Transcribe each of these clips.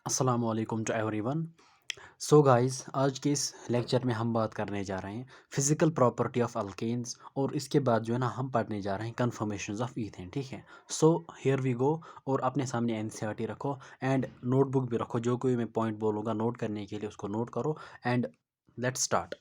अस्सलाम वालेकुम to everyone. So guys, आज के इस लेक्चर में हम बात करने जा रहे हैं फिजिकल प्रॉपर्टी ऑफ अल्केन्स और इसके बाद जो है ना हम पढ़ने जा रहे हैं कन्फर्मेशंस ऑफ ईथेन। ठीक है, सो हियर वी गो। और अपने सामने एनसीईआरटी रखो एंड नोटबुक भी रखो। जो कोई मैं पॉइंट बोलूँगा नोट करने के लिए उसको नोट करो and let's start.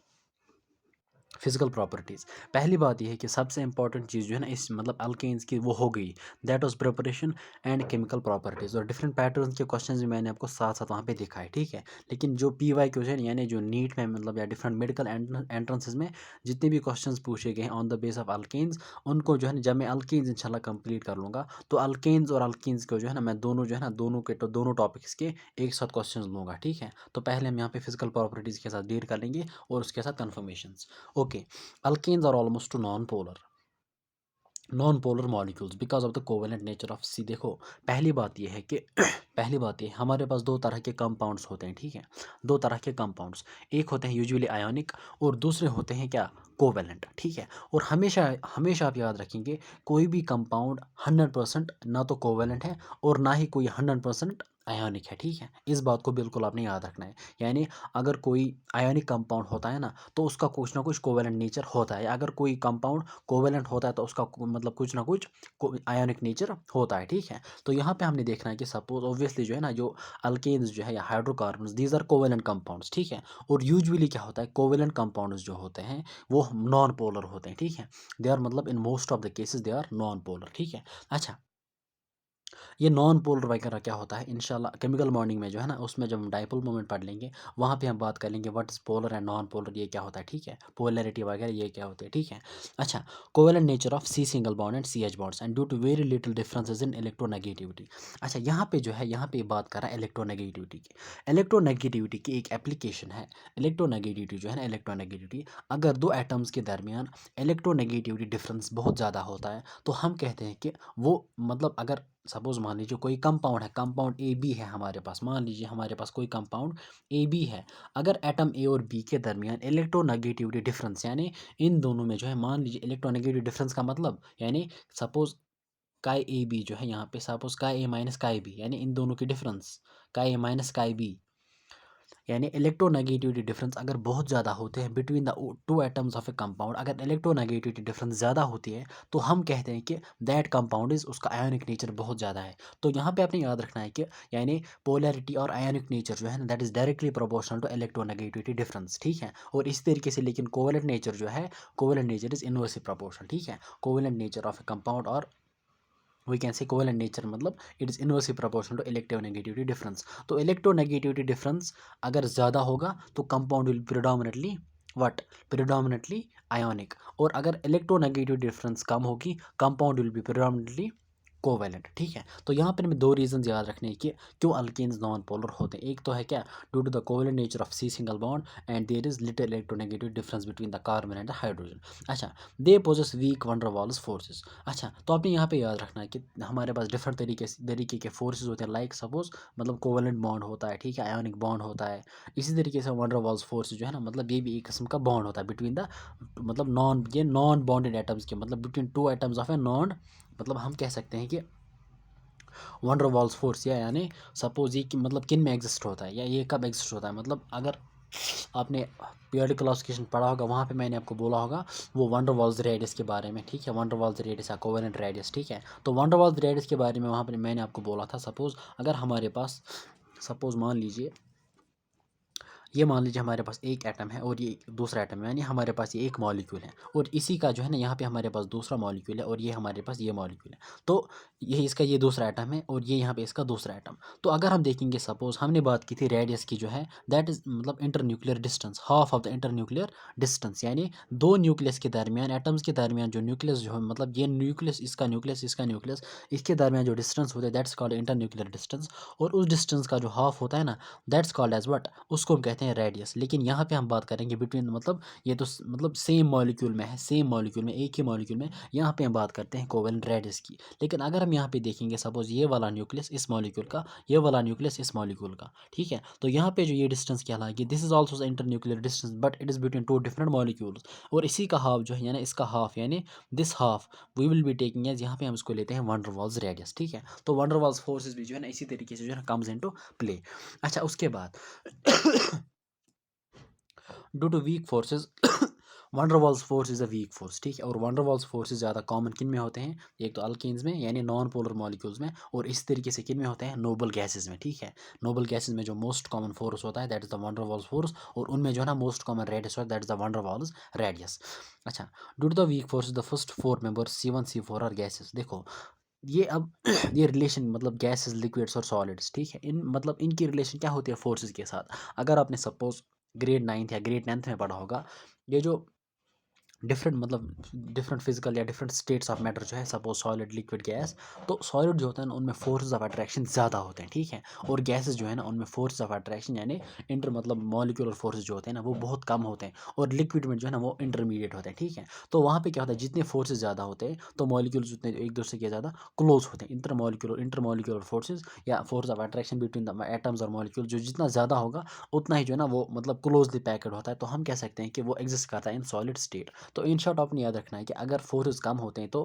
Physical properties, पहली बात यह है कि सबसे इंपॉर्टेंट चीज़ जो है ना इस मतलब अल्केन्स की वो हो गई, that was preparation and chemical properties. और डिफरेंट पैटर्न के क्वेश्चंस भी मैंने आपको साथ साथ वहाँ पे दिखाए। ठीक है, लेकिन जो पी वाई क्वेश्चन यानी जो नीट में मतलब या डिफरेंट मेडिकल एंट्रेंसेज में जितने भी क्वेश्चंस पूछे गए हैं on the base of alkanes, उनको जो है ना जब मैं अल्केन्स इंशाल्लाह कंप्लीट कर लूँगा तो अल्केन्स और अल्कीन्स को जो है ना मैं दोनों जो है ना दोनों टॉपिक्स के एक साथ क्वेश्चंस लूँगा। ठीक है, तो पहले हम यहाँ पे फिजिकल प्रॉपर्टीज़ के साथ डील कर लेंगे और उसके साथ conformations. Okay, alkenes are almost non-polar molecules because of the covalent nature of C। देखो, पहली बात ये है कि पहली बात ये हमारे पास दो तरह के कंपाउंड्स होते हैं। ठीक है, दो तरह के कंपाउंड्स, एक होते हैं यूजुअली आयोनिक और दूसरे होते हैं क्या, कोवेलेंट। ठीक है, और हमेशा हमेशा आप याद रखेंगे कोई भी कंपाउंड 100% ना तो कोवेलेंट है और ना ही कोई 100% आयोनिक है। ठीक है, इस बात को बिल्कुल आपने याद रखना है। यानी अगर कोई आयोनिक कंपाउंड होता है ना तो उसका कुछ ना कुछ कोवेलेंट नेचर होता है, अगर कोई कंपाउंड कोवेलेंट होता है तो उसका मतलब कुछ ना कुछ आयोनिक नेचर होता है। ठीक है, तो यहाँ पे हमने देखना है कि सपोज ऑब्वियसली जो है ना जो अल्केन्स जो है या hydrocarbons, these are covalent compounds. ठीक है, और यूजुअली क्या होता है, कोवेलेंट कंपाउंड्स जो होते हैं वो नॉन पोलर होते हैं। ठीक है, दे आर मतलब in most of the cases they are non polar. ठीक है, अच्छा, ये नॉन पोलर वगैरह क्या होता है इंशाल्लाह केमिकल मॉर्निंग में जो है ना उसमें जब हम डाइपोल मोमेंट पढ़ लेंगे वहाँ पे हम बात कर लेंगे what is polar and non polar, ये क्या होता है। ठीक है, पोलैरिटी वगैरह ये क्या होते हैं। ठीक है, अच्छा, covalent nature of C single bond and C H bonds and due to very little differences in electronegativity. अच्छा, यहाँ पे जो है यहाँ पे बात कर रहा है इलेक्ट्रोनेगेटिविटी की। इलेक्ट्रोनेगेटिविटी की एक एप्लीकेशन है। इलेक्ट्रोनेगेटिविटी जो है ना, इलेक्ट्रोनेगेटिविटी अगर दो एटम्स के दरमियान इलेक्ट्रोनेगेटिविटी डिफरेंस बहुत ज़्यादा होता है तो हम कहते हैं कि वो मतलब अगर सपोज मान लीजिए कोई कंपाउंड है, कंपाउंड ए बी है हमारे पास, मान लीजिए हमारे पास कोई कंपाउंड ए बी है, अगर एटम ए और बी के दरमियान इलेक्ट्रोनेगेटिविटी डिफरेंस यानी इन दोनों में जो है मान लीजिए इलेक्ट्रोनेगेटिव डिफरेंस का मतलब यानी सपोज काय ए बी जो है यहाँ पे सपोज काय ए माइनस काय बी यानी इन दोनों की डिफरेंस काय ए माइनस काय बी यानी इलेक्ट्रोनेगेटिविटी डिफरेंस अगर बहुत ज़्यादा होते हैं between the two atoms of a compound, अगर इलेक्ट्रोनेगेटिविटी डिफरेंस ज़्यादा होती है तो हम कहते हैं कि दैट कंपाउंड इज़ उसका आयोनिक नेचर बहुत ज़्यादा है। तो यहाँ पे आपने याद रखना है कि यानी पोलैरिटी और आयोनिक नेचर जो है ना that is directly proportional to electronegativity difference. ठीक है, और इस तरीके से लेकिन कोवेलेंट नेचर जो है, covalent nature is inversely proportional. ठीक है, covalent nature of a compound और we can say covalent nature मतलब it is inversely proportional to electronegativity difference. तो इलेक्ट्रोनेगेटिविटी डिफरेंस अगर ज़्यादा होगा तो compound will predominantly what, predominantly ionic, और अगर इलेक्ट्रोनेगेटिव डिफरेंस कम होगी compound will be predominantly covalent. ठीक है, तो यहाँ पर हमें दो रीजन याद रखने हैं कि क्यों अल्केन्स नॉन पोलर होते हैं। एक तो है क्या, due to the covalent nature of C single bond and there is little electronegative difference between the carbon and the hydrogen. अच्छा, they possess weak van Waals forces. अच्छा, तो आपने यहाँ पे याद रखना है कि हमारे पास डिफरेंट तरीके के फोर्सेस होते हैं, लाइक सपोज मतलब कोवेलेंट बॉन्ड होता है। ठीक है, आयोनिक बॉन्ड होता है। इसी तरीके से वन वाल्स फोर्स जो है ना मतलब ये भी एक किस्म का बॉन्ड होता है बिटवीन द मतलब नॉन बॉन्डेड एटम्स के मतलब between two atoms of a non, मतलब हम कह सकते हैं कि वंडर वॉल्स फोर्स या यानी सपोज ये कि मतलब किन में एग्जिस्ट होता है या ये कब एग्जिस्ट होता है। मतलब अगर आपने पीरियडिक क्लासिफिकेशन पढ़ा होगा वहाँ पे मैंने आपको बोला होगा वो वंडर वॉल्स रेडियस के बारे में। ठीक है, वंडर वॉल्स रेडियस या कोवेलेंट रेडियस। ठीक है, तो वंडर वॉल्स रेडियस के बारे में वहाँ पर मैंने आपको बोला था सपोज अगर हमारे पास सपोज मान लीजिए ये मान लीजिए हमारे पास एक एटम है और ये दूसरा एटम है, यानी हमारे पास ये एक मॉलिक्यूल है और इसी का जो है ना यहाँ पे हमारे पास दूसरा मॉलिक्यूल है और ये हमारे पास ये मॉलिक्यूल है। तो ये इसका ये दूसरा एटम है और ये यहाँ पे इसका दूसरा एटम। तो अगर हम देखेंगे सपोज हमने बात की थी रेडियस की जो है दैट इज मतलब internuclear distance, half of the internuclear distance, यानी दो न्यूक्लियस के दरमियान एटम्स के दरमियान जो न्यूक्लियस जो है मतलब ये न्यूक्लियस इसका न्यूक्लियस इसका न्यूक्लियस इसके दरमियान जो डिस्टेंस होता है दैट्स कॉल्ड इंटरन्यूक्लियर डिस्टेंस। और उस डिस्टेंस का जो हाफ होता है ना दैट्स कॉल्ड एज व्हाट, उसको हम कहते हैं कहते हैं रेडियस। लेकिन यहाँ पे हम बात करेंगे बिटवीन, मतलब ये तो मतलब सेम मॉलिक्यूल में है, सेम मॉलिक्यूल में, एक ही मॉलिक्यूल में, यहाँ पे हम बात करते हैं कोवेलेंट रेडियस की। लेकिन अगर हम यहाँ पे देखेंगे सपोज ये वाला न्यूक्लियस इस मॉलिक्यूल का, ये वाला न्यूक्लियस इस मॉलिक्यूल का, ठीक है, तो यहाँ पे जो ये डिस्टेंस कहलाएगी, this is also internuclear distance but it is between two different molecules. और इसी का हाफ जो है, यानी इसका हाफ, यानी this half we will be taking as, यहाँ पे हम इसको लेते हैं वंडर वॉल्स रेडियस, ठीक है। तो वंडर वॉल्स फोर्सेज भी जो है ना इसी तरीके से जो है ना कम्स इनटू प्ले। अच्छा, उसके बाद due to weak forces van der Waals force is a weak force, ठीक है। और वंडर वॉल्स फोर्सेज ज़्यादा कॉमन किन में होते हैं, एक तो अल्केन्स में यानी नॉन पोलर मॉलिक्यूल्स में, और इस तरीके से किन में होते हैं, नोबल गैसेज में, ठीक है। नोबल गैसेज में जो मोस्ट कॉमन फोर्स होता है that is the van der Waals force, और उनमें जो है ना मोस्ट कॉमन रेडियस होता है that is the van der Waals radius. अच्छा, due to the weak force the first four members C1 C4 are gases. देखो ये अब ये रिलेशन मतलब गैसेस, लिक्विड्स और सॉलिड्स, ठीक है, इन मतलब इनकी रिलेशन क्या होती है फोर्सेस के साथ। अगर आपने सपोज ग्रेड 9th या ग्रेड 10th में पढ़ा होगा, ये जो डिफरेंट मतलब डिफरेंट फिजिकल या डिफरेंट स्टेट्स ऑफ मैटर जो है, सपोज सॉलिड, लिक्विड, गैस, तो सॉलिड जो होता है ना उनमें फोर्सेस ऑफ अट्रैक्शन ज़्यादा होते हैं, ठीक है। और गैसेस जो है ना उनमें फोर्सेस ऑफ अट्रैक्शन यानी इंटर मतलब मॉलिक्यूलर फोर्सेस जो होते हैं ना वो बहुत कम होते हैं, और लिक्विड में जो है ना वो इंटरमीडिएट होते हैं, ठीक है। तो वहाँ पे क्या होता है, जितने फोर्सेस ज़्यादा होते हैं तो मॉलिक्यूल्स उतने एक दूसरे के ज़्यादा क्लोज होते हैं। इंटर मॉलिक्यूलर फोर्सेस या force of attraction between the atoms और मॉलिक्यूल जो जितना ज़्यादा होगा उतना ही जो है ना वो मतलब क्लोजली पैक्ड होता है, तो हम कह सकते हैं कि वो एग्जिस्ट करता है इन सॉलिड स्टेट। तो इन शॉर्ट आपने याद रखना है कि अगर फोर्सेस कम होते हैं तो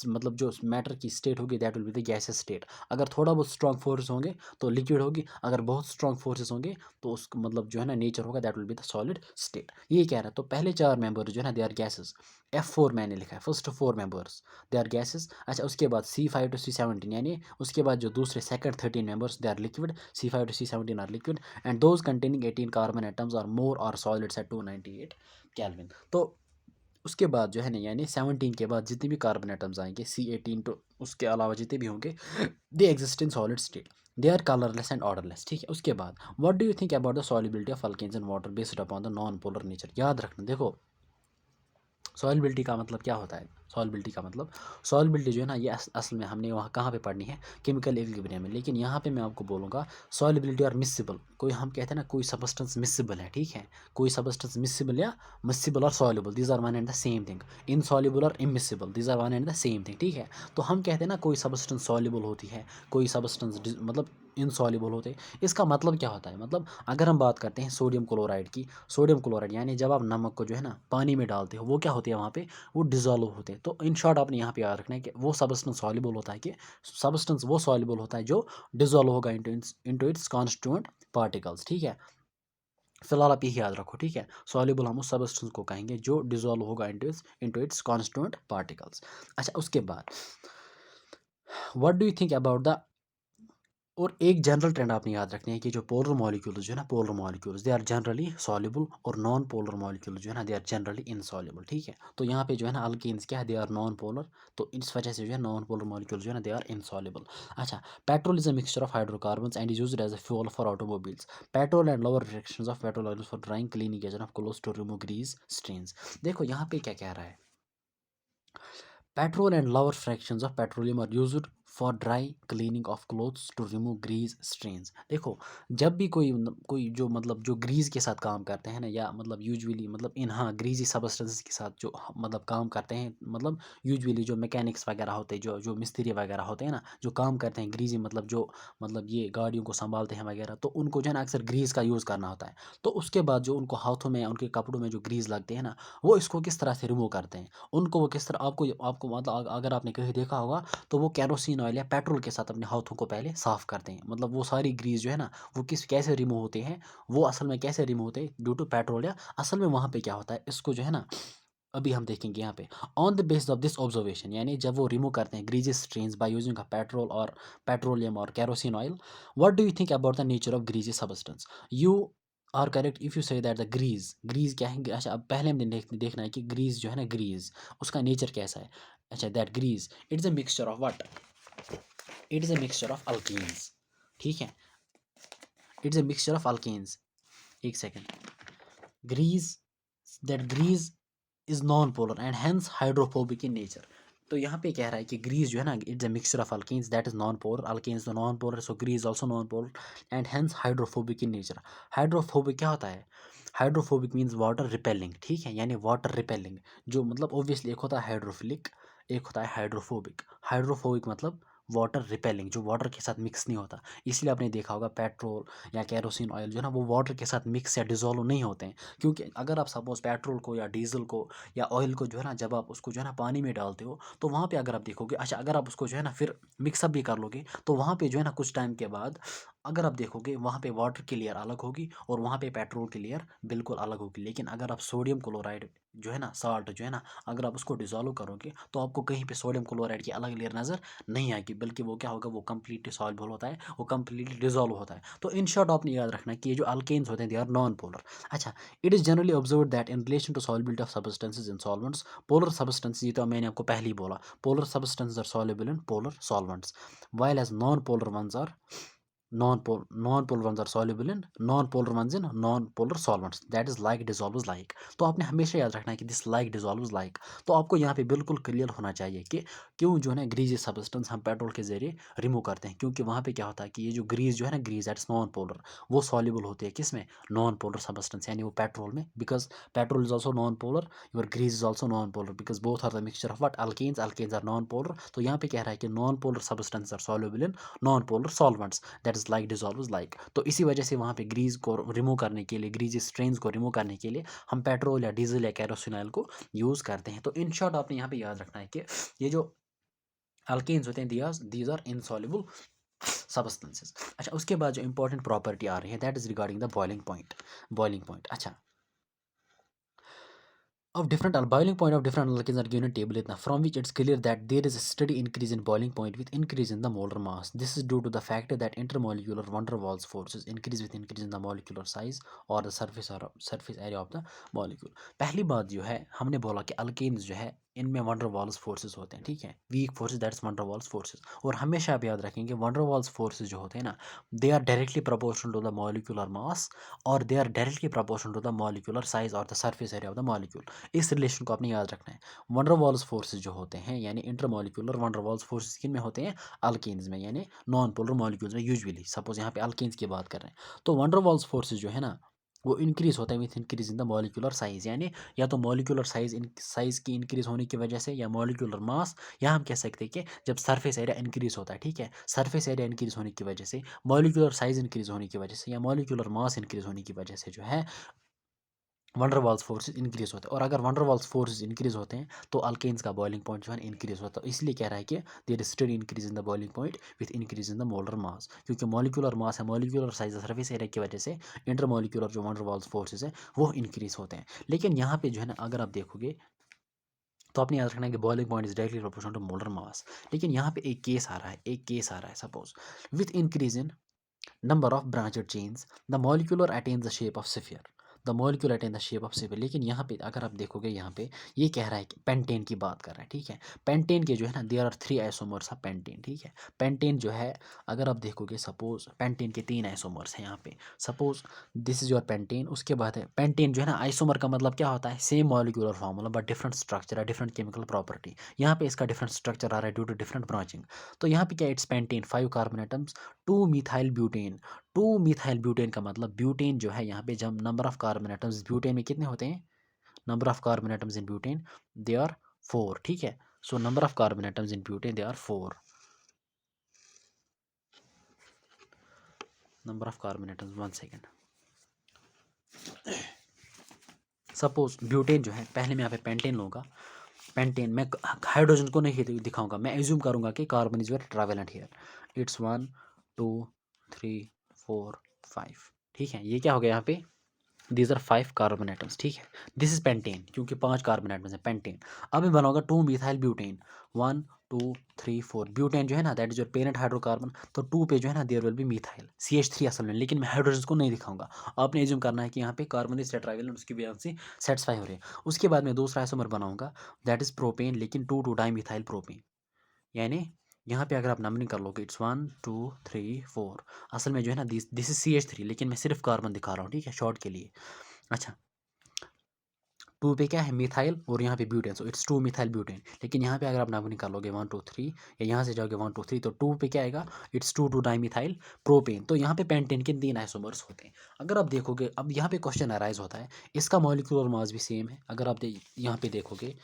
मतलब जो मैटर की स्टेट होगी that will be the gases state. अगर थोड़ा बहुत स्ट्रॉन्ग फोर्स होंगे तो लिक्विड होगी, अगर बहुत स्ट्रॉन्ग फोर्सेस होंगे तो उसका मतलब जो है ना नेचर होगा that will be the solid state. ये कह रहा है। तो पहले 4 मेंबर जो है ना दे आर गैसेस, F4 मैंने लिखा है, first 4 members they are gases. अच्छा, उसके बाद C5 to C17 यानी उसके बाद जो दूसरे second 13 members they are liquid, C5 to C17 are liquid, and those containing 18 carbon atoms are more or solids eight 298 kelvin. तो उसके बाद जो है ना यानी 17 के बाद जितने भी कार्बन एटम्स आएंगे C18 तो उसके अलावा जितने भी होंगे they exist in solid state, they are colourless and odourless, ठीक है। उसके बाद what do you think about the solubility of alkanes in water based upon the non polar nature. याद रखना, देखो सॉल्युबिलिटी का मतलब क्या होता है, सॉल्युबिलिटी जो है ना ये असल में हमने वहाँ कहाँ पे पढ़नी है, केमिकल इक्विलिब्रियम में। लेकिन यहाँ पे मैं आपको बोलूँगा सॉल्युबिलिटी और मिसिबल, कोई हम कहते हैं ना कोई सबस्टेंस मिसिबल है, ठीक है, कोई सबस्टेंस मिसिबल या मिसिबल और soluble these are one and the same thing, insoluble और immiscible these are one and the same thing, ठीक है। तो हम कहते हैं ना कोई सबस्टेंस सॉल्युबल होती है, कोई सबस्टेंस मतलब इनसॉल्युबल होते हैं। इसका मतलब क्या होता है, मतलब अगर हम बात करते हैं सोडियम क्लोराइड की, सोडियम क्लोराइड यानी जब आप नमक को जो है ना पानी में डालते हो वो क्या होती है वहाँ पे, वो डिजॉल्व होते हैं। तो इन शॉर्ट आपने यहाँ पे याद रखना है कि वो सबस्टेंस सॉल्युबल होता है, कि सबस्टेंस वो सॉल्युबल होता है जो डिजॉल्व होगा इनटू इट्स कॉन्स्टिट्यूएंट पार्टिकल्स, ठीक है। फिलहाल आप ये याद रखो, ठीक है, सॉल्युबल हम उस सबस्टेंस को कहेंगे जो डिजॉल्व होगा इनटू इट्स कॉन्स्टिट्यूएंट पार्टिकल्स। अच्छा, उसके बाद what do you think about the, और एक जनरल ट्रेंड आपने याद रखनी है कि जो पोलर मॉलिक्यूल्स जो है ना, polar molecules they are generally soluble, और नॉन पोलर मॉलिक्यूल्स जो है ना दे आर जनरली इनसॉल्युबल, ठीक है। तो यहाँ पे जो है ना अल्केन्स क्या है, दे आर नॉन पोलर, तो इस वजह से जो है नॉन पोलर मॉलिक्यूल्स जो है ना दे आर इनसॉल्युबल। अच्छा, petrol is a mixture of hydrocarbons and is used as a fuel for automobiles. Petrol and lower fractions of petrol oil for dry cleaning agent of clothes to remove grease stains. देखो यहाँ पे क्या कह रहा है, petrol and lower fractions of petroleum are used for dry cleaning of clothes to remove grease stains। देखो जब भी कोई जो मतलब जो ग्रीज के साथ काम करते हैं ना, या मतलब यूजुअली मतलब इन हाँ ग्रीजी सबस्टेंसेस के साथ जो मतलब काम करते हैं, मतलब यूजुअली जो मैकेनिक्स वगैरह होते हैं, जो जो मिस्त्री वगैरह होते हैं ना जो काम करते हैं ग्रीजी, मतलब जो मतलब ये गाड़ियों को संभालते हैं वगैरह, तो उनको जो है ना अक्सर ग्रीज का यूज़ करना होता है। तो उसके बाद जो उनको हाथों में या उनके कपड़ों में जो ग्रीज लगते हैं ना, वो इसको किस तरह से रिमूव करते हैं, उनको वो किस तरह, आपको आपको मतलब अगर आपने कहीं देखा होगा तो वो केरोसिन ऑयल या पेट्रोल के साथ अपने हाथों को पहले साफ़ करते हैं। मतलब वो सारी ग्रीस जो है ना वो कैसे रिमूव होते हैं, वो असल में कैसे रिमूव होते हैं ड्यू टू पेट्रोल, या असल में वहाँ पे क्या होता है इसको जो है ना अभी हम देखेंगे यहाँ पे। On the base of this observation यानी जब वो रिमूव करते हैं greasy stains by using a petrol or petroleum or kerosene oil, what do you think about the nature of greasy substance. You are correct if you say that the grease क्या है। अच्छा, अब पहले हमने देखना है कि ग्रीज जो है ना ग्रीज उसका नेचर कैसा है। अच्छा, that grease it is a mixture of what, it is a mixture of alkenes, ठीक है, it is a mixture of alkenes. एक second, grease that grease is non-polar and hence hydrophobic in nature। तो यहाँ पे कह रहा है कि ग्रीस जो है ना, it's a mixture of alkanes that is non polar, alkanes तो non polar, so grease also non polar and hence hydrophobic in nature. Hydrophobic क्या होता है? हाइड्रोफोबिक मीन्स वाटर रिपेलिंग, ठीक है, यानी वाटर रिपेलिंग, जो मतलब ऑब्वियसली एक होता है हाइड्रोफिलिक, एक होता है हाइड्रोफोबिक। हाइड्रोफोबिक मतलब वाटर रिपेलिंग, जो वाटर के साथ मिक्स नहीं होता। इसलिए आपने देखा होगा पेट्रोल या कैरोसिन ऑयल जो है ना, वो वाटर के साथ मिक्स या डिजोल्व नहीं होते हैं, क्योंकि अगर आप सपोज पेट्रोल को या डीजल को या ऑयल को जो है ना, जब आप उसको जो है ना पानी में डालते हो, तो वहाँ पे अगर आप देखोगे, अच्छा अगर आप उसको जो है ना फिर मिक्सअप भी कर लोगे, तो वहाँ पे जो है ना कुछ टाइम के बाद अगर आप देखोगे, वहाँ पे वाटर की लेयर अलग होगी और वहाँ पे पेट्रोल की लेयर बिल्कुल अलग होगी। लेकिन अगर आप सोडियम क्लोराइड जो है ना, साल्ट जो है ना, अगर आप उसको डिजोल्व करोगे, तो आपको कहीं पे सोडियम क्लोराइड की अलग लेयर नज़र नहीं आएगी, बल्कि वो क्या होगा, वो कंप्लीटली सॉल्युबल होता है, वो कंप्लीटली डिजोल्व होता है। तो इन शॉर्ट आपने याद रखना है कि ये जो अल्केन्स होते हैं दे आर नॉन पोलर। अच्छा, it is generally observe that in relation to solubility of substances in solvents, polar substances, ये तो मैंने आपको पहले ही बोला, polar substances are soluble in polar solvents, while as non-polar ones are non-polar ones are soluble in non-polar ones in non-polar solvents, that is like dissolves like। तो आपने हमेशा याद रखना है कि दिस like dissolves like। तो आपको यहाँ पे बिल्कुल क्लियर होना चाहिए कि क्यों जो है ना ग्रीज सब्सटेंस हम पेट्रोल के जरिए रिमूव करते हैं, क्योंकि वहाँ पे क्या होता है कि ये जो ग्रीज जो है ना, ग्रीज दैट्स नॉन पोलर, वो सॉल्युबल होती है किस में, नॉन पोलर सब्सटेंस, यानी वो पेट्रोल में, because petrol is also non polar, your grease is also non polar, because both are the mixture of what alkanes, alkanes are non polar. तो यहाँ पे कह रहा है कि non polar substance are soluble in non polar solvents, that is like dissolves like. तो इसी वजह से वहाँ पे ग्रीज को रिमूव करने के लिए, ग्रीज स्ट्रेन्स को रिमूव करने के लिए हम पेट्रोल या डीजल या कैरोसिन ऑयल को यूज़ करते हैं। तो इन शॉर्ट आपने यहाँ पे याद रखना है कि ये जो अल्केन्स होते हैं, दीज आर इनसॉल्युबल सब्सटेंसेस। अच्छा, उसके बाद जो इंपॉर्टेंट प्रॉपर्टी आ रही है, that is regarding the boiling point. Boiling point, अच्छा, of different boiling point of different alkenes are given in table itna, from which it's clear that there is a steady increase in boiling point with increase in the molar mass. This is due to the fact that intermolecular van der Waals forces increase with increase in the molecular size or the surface area of the molecule। पहली बात जो है, हमने बोला कि alkanes जो है इनमें वन डर वाल्स फोर्सेस होते हैं, ठीक है, weak forces, that's van der Waals forces. और हमेशा आप याद रखेंगे वन डर वाल्स फोर्सेस जो होते हैं ना, they are directly proportional to the molecular mass और they are directly proportional to the molecular size और the surface area of the molecule. इस रिलेशन को आपने याद रखना है। वंडर वॉल्स फोर्सेज जो होते हैं, यानी इंटरमोलिकुलर वंडर वॉल्स फोर्सेज किन में होते हैं, अल्केन्स में, यानी नॉन पोलर मॉलिक्यूल्स में यूजुअली। सपोज यहाँ पे अल्केन्स की बात कर रहे हैं, तो वंडर वॉल्स फोर्सेज जो है ना, वो इंक्रीज होता है with increase in the molecular size, यानी या तो मॉलिक्यूलर साइज की इंक्रीज होने की वजह से, या मॉलिक्यूलर मास, या हम कह सकते हैं कि जब सरफेस एरिया इंक्रीज होता है, ठीक है, सरफेस एरिया इंक्रीज होने की वजह से, मॉलिक्यूलर साइज इंक्रीज होने की वजह से, या मॉलिक्यूलर मास इंक्रीज होने की वजह से जो है वंडर वाल्स फोर्सेज इंक्रीज होते हैं। और अगर वंडर वाल्स फोर्सेज इंक्रीज होते हैं, तो अल्केन्स का बॉइलिंग पॉइंट जो है इंक्रीज होता है। इसलिए कह रहा है कि there is steady increase in the boiling point with increase in the molar mass, क्योंकि मॉलिक्यूलर मास है, मॉलिक्यूलर साइज सरफेस एरिया की वजह से इंटर मॉलिक्यूलर जो वंडर वाल्स फोर्सेज है वो इंक्रीज होते हैं। लेकिन यहाँ पे जो है ना, अगर आप देखोगे, तो आपने याद रखना है कि boiling point is directly proportional to molar mass. लेकिन यहाँ पे एक केस आ रहा है, suppose with increase in number of branched chains the molecule attains the shape of sphere, the molecule attain the shape of sphere। लेकिन यहाँ पे अगर आप देखोगे, यहाँ पे ये कह रहा है कि पेंटेन की बात कर रहा है, ठीक है, पेंटेन के जो है ना, there are 3 isomers of pentane, ठीक है, पेंटेन जो है, अगर आप देखोगे, सपोज पेंटेन के 3 आइसोमर्स हैं यहाँ पे, suppose this is your pentane. उसके बाद है पेंटेन जो है ना, आइसोमर का मतलब क्या होता है, same molecular formula but different structure है, डिफरेंट केमिकल प्रॉपर्टी। यहाँ पे इसका डिफरेंट स्ट्रक्चर आ रहा है ड्यू टू डिफरेंट ब्रांचिंग। तो यहाँ पे क्या, it's pentane 5 carbon atoms 2 methyl butane. 2 methyl butane का मतलब, ब्यूटेन जो है यहाँ पे जब number of carbon atoms butane में कितने होते हैं, number of carbon atoms in butane they are 4, ठीक है। So number of carbon atoms in butane they are 4, number of carbon atoms, 1 second. Suppose butane जो है, पहले मैं यहाँ पे पेंटेन लूँगा, पेंटेन मैं हाइड्रोजन को नहीं दिखाऊंगा, मैं एज्यूम करूंगा कि carbon is where trivalent here, it's 1 2 3 4 5, ठीक है, ये क्या हो गया यहाँ पे, दीज आर 5 कार्बन एटम्स, ठीक है, दिस इज पेंटेन, क्योंकि 5 कार्बन एटम्स है पेंटेन। अब मैं बनाऊंगा 2 मिथाइल ब्यूटेन, 1 2 3 4, ब्यूटेन जो है ना, that is your parent hydrocarbon, तो 2 पे जो है ना there will B methyl CH3 असल में, लेकिन मैं हाइड्रोजन को नहीं दिखाऊंगा। आपने एज्यूम करना है कि यहाँ पे कार्बन इज टेट्रावेलेंट, उसकी वजह से सेटिस्फाई हो रही है। उसके बाद मैं दूसरा आइसोमर बनाऊंगा, दैट इज प्रोपेन, लेकिन 2 डाई मिथाइल प्रोपेन, यानी यहाँ पे अगर आप नंबरिंग कर लोगे, इट्स 1 2 3 4, असल में जो है ना दिस इज CH3, लेकिन मैं सिर्फ कार्बन दिखा रहा हूँ, ठीक है, शॉर्ट के लिए। अच्छा, 2 पे क्या है मिथाइल और यहाँ पे butane, so it's 2 methyl butane. लेकिन यहाँ पे अगर आप नाम निकालोगे 1 2 3 या यहाँ से जाओगे 1 2 3 तो 2 पे क्या आएगा, इट्स 2 2 डाइमिथाइल प्रोपेन। तो यहाँ पे पेंटेन के 3 आइसोमर्स होते हैं। अगर आप देखोगे अब यहाँ पे क्वेश्चन अराइज होता है, इसका मॉलिक्यूलर मास भी सेम है। अगर आप यहाँ पे देखोगे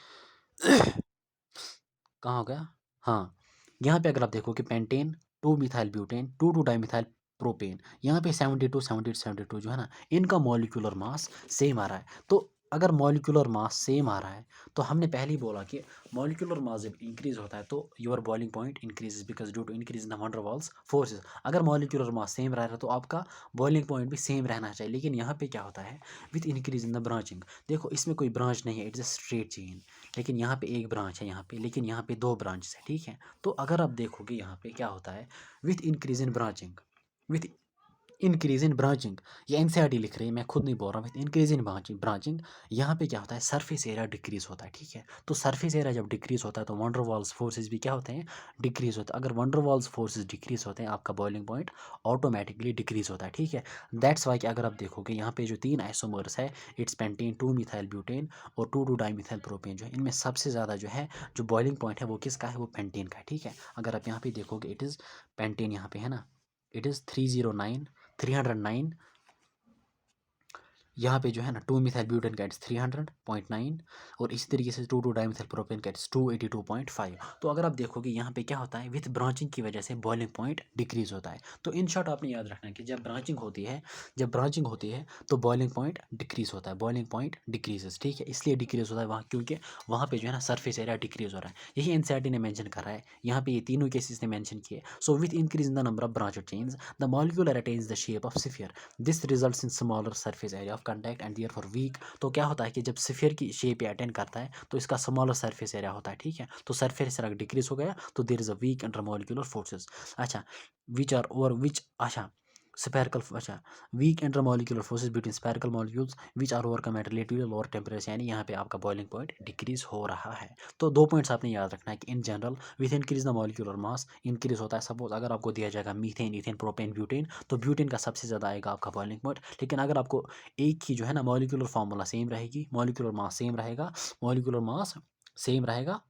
कहाँ हो गया, हाँ यहाँ पे अगर आप देखोगे pentane 2 methyl butane 2 2 dimethyl propane, यहाँ पे 72 72 72 जो है ना, इनका मॉलिक्यूलर मास सेम आ रहा है। तो अगर मॉलिक्यूलर मास सेम आ रहा है तो हमने पहले ही बोला कि मॉलिक्यूलर मास जब इंक्रीज होता है तो your boiling point increases because due to increase in the van der Waals forces. अगर मॉलिक्यूलर मास सेम रह रहा है तो आपका बॉइलिंग पॉइंट भी सेम रहना चाहिए। लेकिन यहाँ पे क्या होता है with increase in the branching, देखो इसमें कोई ब्रांच नहीं है, इट्स अ स्ट्रेट चेन। लेकिन यहाँ पे एक ब्रांच है यहाँ पे, लेकिन यहाँ पे 2 ब्रांच है, ठीक है। तो अगर आप देखोगे यहाँ पे क्या होता है with increase in branching, with increase in branching, ये एनसीईआरटी लिख रही है, मैं खुद नहीं बोल रहा हूँ। विथ इंक्रीज इन ब्रांचिंग यहाँ पे क्या होता है सरफेस एरिया डिक्रीज होता है, ठीक है। तो सरफेस एरिया जब डिक्रीज होता है तो वंडर वॉल्स फोर्सेज भी क्या होते हैं, डिक्रीज होता है। अगर वंडर वॉल्स फोर्सेज डिक्रीज होते हैं आपका बॉइलिंग पॉइंट ऑटोमेटिकली डिक्रीज होता है, ठीक है। दैट्स वाई कि अगर आप देखोगे यहाँ पे जो 3 आइसोमर्स है, इट्स पेंटेन 2 मिथाइल ब्यूटेन और 2 2 डाइमिथाइल प्रोपेन, जो है इनमें सबसे ज़्यादा जो है जो बॉइलिंग पॉइंट है वो किसका है, वो पेंटेन का है, ठीक है। अगर आप यहाँ पे देखोगे इट इज़ पेंटेन, यहाँ पे है ना, इट इज़ 309 309, यहाँ पे जो है ना 2 मिथाइल ब्यूटेन का इट्स 300.9 और इसी तरीके से 2 2 डाइमिथाइल प्रोपेन का इट्स 282.5। तो अगर आप देखोगे यहाँ पे क्या होता है विथ ब्रांचिंग की वजह से बॉइलिंग पॉइंट डिक्रीज होता है। तो इन शॉर्ट आपने याद रखना है कि जब ब्रांचिंग होती है, जब ब्रांचिंग होती है तो बॉइलिंग पॉइंट डिक्रीज होता है, बॉइलिंग पॉइंट डिक्रीजेस, ठीक है। इसलिए डिक्रीज होता है वहाँ, क्योंकि वहाँ पे जो है ना सरफेस एरिया डिक्रीज हो रहा है। यही एनसीईआरटी ने मेंशन करा है, यहाँ पे ये तीनों केसेस ने मेंशन किए। So with increase in the number of branched chains the molecule attains the shape of sphere, this results in smaller surface area of contact and therefore weak. तो क्या होता है कि जब स्फीयर की शेप अटेंड करता है तो इसका स्मॉलर सरफेस एरिया होता है, ठीक है। तो सरफेस एरिया डिक्रीज हो गया तो there is a weak inter molecular forces. अच्छा विच आर ओवर विच, अच्छा स्पेरिकल, अच्छा weak intermolecular forces between spherical molecules which are overcome at relatively lower temperature, यानी यहाँ पे आपका बॉइलिंग पॉइंट डिक्रीज हो रहा है। तो 2 पॉइंट्स आपने याद रखना है कि in general with increase the molecular mass increase होता है। सपोज अगर आपको दिया जाएगा मीथेन इथेन प्रोपेन ब्यूटेन तो ब्यूटेन का सबसे ज़्यादा आएगा आपका बॉइलिंग पॉइंट। लेकिन अगर आपको एक ही जो है ना मॉलिक्यूलर फार्मूला सेम रहेगी, मॉलिक्यूलर मास सेम रहेगा, मॉलिक्यूलर मास सेम रहेगा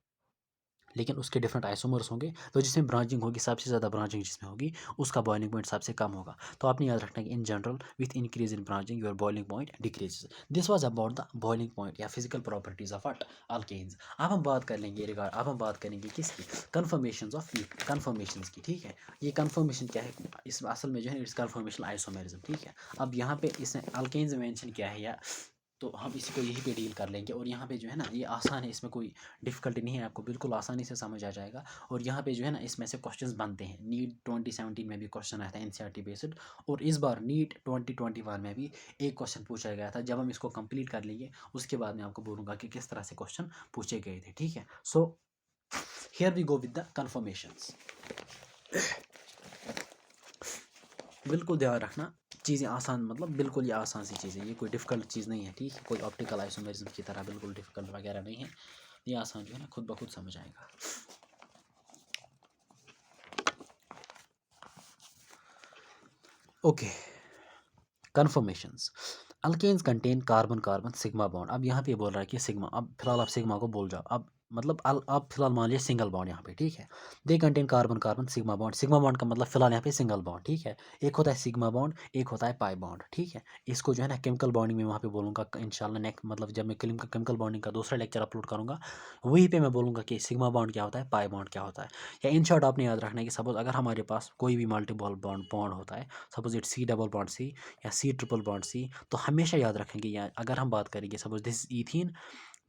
लेकिन उसके डिफरेंट आइसोमर्स होंगे, तो जिसमें ब्रांचिंग होगी सबसे ज़्यादा ब्रांचिंग जिसमें होगी उसका बॉइलिंग पॉइंट सबसे कम होगा। तो आपने याद रखना है कि in general with increase in branching your boiling point decrease. This was about the boiling point या physical properties of what alkanes. अब हम बात कर लेंगे रिगार्ड, अब हम बात करेंगे किसकी, कन्फर्मेशन ऑफ कन्फर्मेशन की, ठीक है। ये कन्फर्मेशन क्या है, इसमें असल में जो है इट्स कन्फर्मेशन आइसोमेरिज्म, ठीक है। अब यहाँ पे इसने अल्केन्स मेंशन किया है या तो हम इसी को यहीं पे डील कर लेंगे। और यहाँ पे जो है ना ये आसान है, इसमें कोई डिफ़िकल्टी नहीं है, आपको बिल्कुल आसानी से समझ आ जाएगा। और यहाँ पे जो है ना इसमें से क्वेश्चंस बनते हैं, नीट 2017 में भी क्वेश्चन आया था एनसीईआरटी बेस्ड, और इस बार नीट 2021 में भी एक क्वेश्चन पूछा गया था। जब हम इसको कंप्लीट कर लेंगे उसके बाद मैं आपको बोलूँगा कि किस तरह से क्वेश्चन पूछे गए थे, ठीक है। So here we go with the conformations. बिल्कुल ध्यान रखना, चीज़ें आसान, मतलब बिल्कुल ये आसान सी चीज़ है, ये कोई डिफ़िकल्ट चीज़ नहीं है, ठीक है। कोई ऑप्टिकल आइसोमेरिज्म की तरह बिल्कुल डिफ़िकल्ट वगैरह नहीं है, ये आसान जो है ना खुद ब खुद समझ आएगा। Okay, conformations. Alkanes contain carbon carbon sigma bond. अब यहाँ पे बोल रहा है कि सिग्मा, अब फिलहाल आप सिग्मा को बोल जाओ, अब मतलब आप फिलहाल मान लीजिए सिंगल बॉन्ड यहाँ पे, ठीक है। They contain carbon carbon sigma bond, sigma bond का मतलब फिलहाल यहाँ पे सिंगल बॉन्ड, ठीक है। एक होता है सिग्मा बॉन्ड, एक होता है पाई बॉन्ड, ठीक है। इसको जो है ना केमिकल बॉन्डिंग में वहाँ पे बोलूँगा इंशाल्लाह नेक्स्ट, मतलब जब मैं केमिकल बॉन्डिंग का दूसरा लेक्चर अपलोड करूँगा वहीं पे मैं बोलूँगा कि सिग्मा बॉन्ड क्या होता है, पाई बॉन्ड क्या होता है। या इन शॉर्ट आपने याद रखना है कि सपोज अगर हमारे पास कोई भी मल्टीपल बॉन्ड होता है, suppose it C double bond C या सी ट्रिपल बॉन्ड सी, तो हमेशा याद रखेंगे, या अगर हम बात करेंगे suppose this is ethene,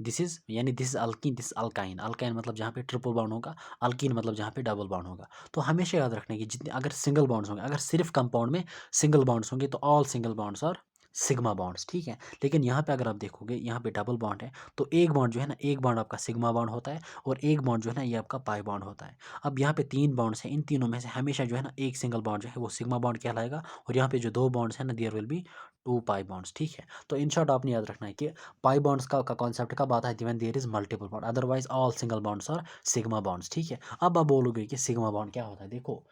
this is यानी this is alkene, this alkyne, alkyne मतलब जहाँ पे ट्रिपल बॉन्ड होगा, अल्कीन मतलब जहाँ पे डबल बॉन्ड होगा। तो हमेशा याद रखना कि जितने अगर सिंगल बॉन्ड्स होंगे, अगर सिर्फ कंपाउंड में सिंगल बॉन्ड्स होंगे तो ऑल सिंगल बॉन्ड्स और सिग्मा बॉन्ड्स, ठीक है। लेकिन यहाँ पे अगर आप देखोगे यहाँ पे डबल बॉन्ड है तो एक बॉन्ड जो है ना, एक बॉन्ड आपका सिग्मा बॉन्ड होता है और एक बॉन्ड जो है ना ये आपका पाई बॉन्ड होता है। अब यहाँ पे 3 बॉन्ड्स हैं, इन तीनों में से हमेशा जो है ना एक सिंगल बॉन्ड जो है वो सिग्मा बॉन्ड कहलाएगा, और यहाँ पे जो 2 बॉन्ड्स हैं ना there will be 2 pi bonds, ठीक है। तो इन शॉर्ट आपने याद रखना है कि पाई बॉन्ड्स का कॉन्सेप्ट कब आता है, when there is multiple bond, otherwise all single bonds और सिग्मा बॉन्ड्स, ठीक है। अब आप बोलोगे कि सिग्मा बॉन्ड क्या होता है, देखो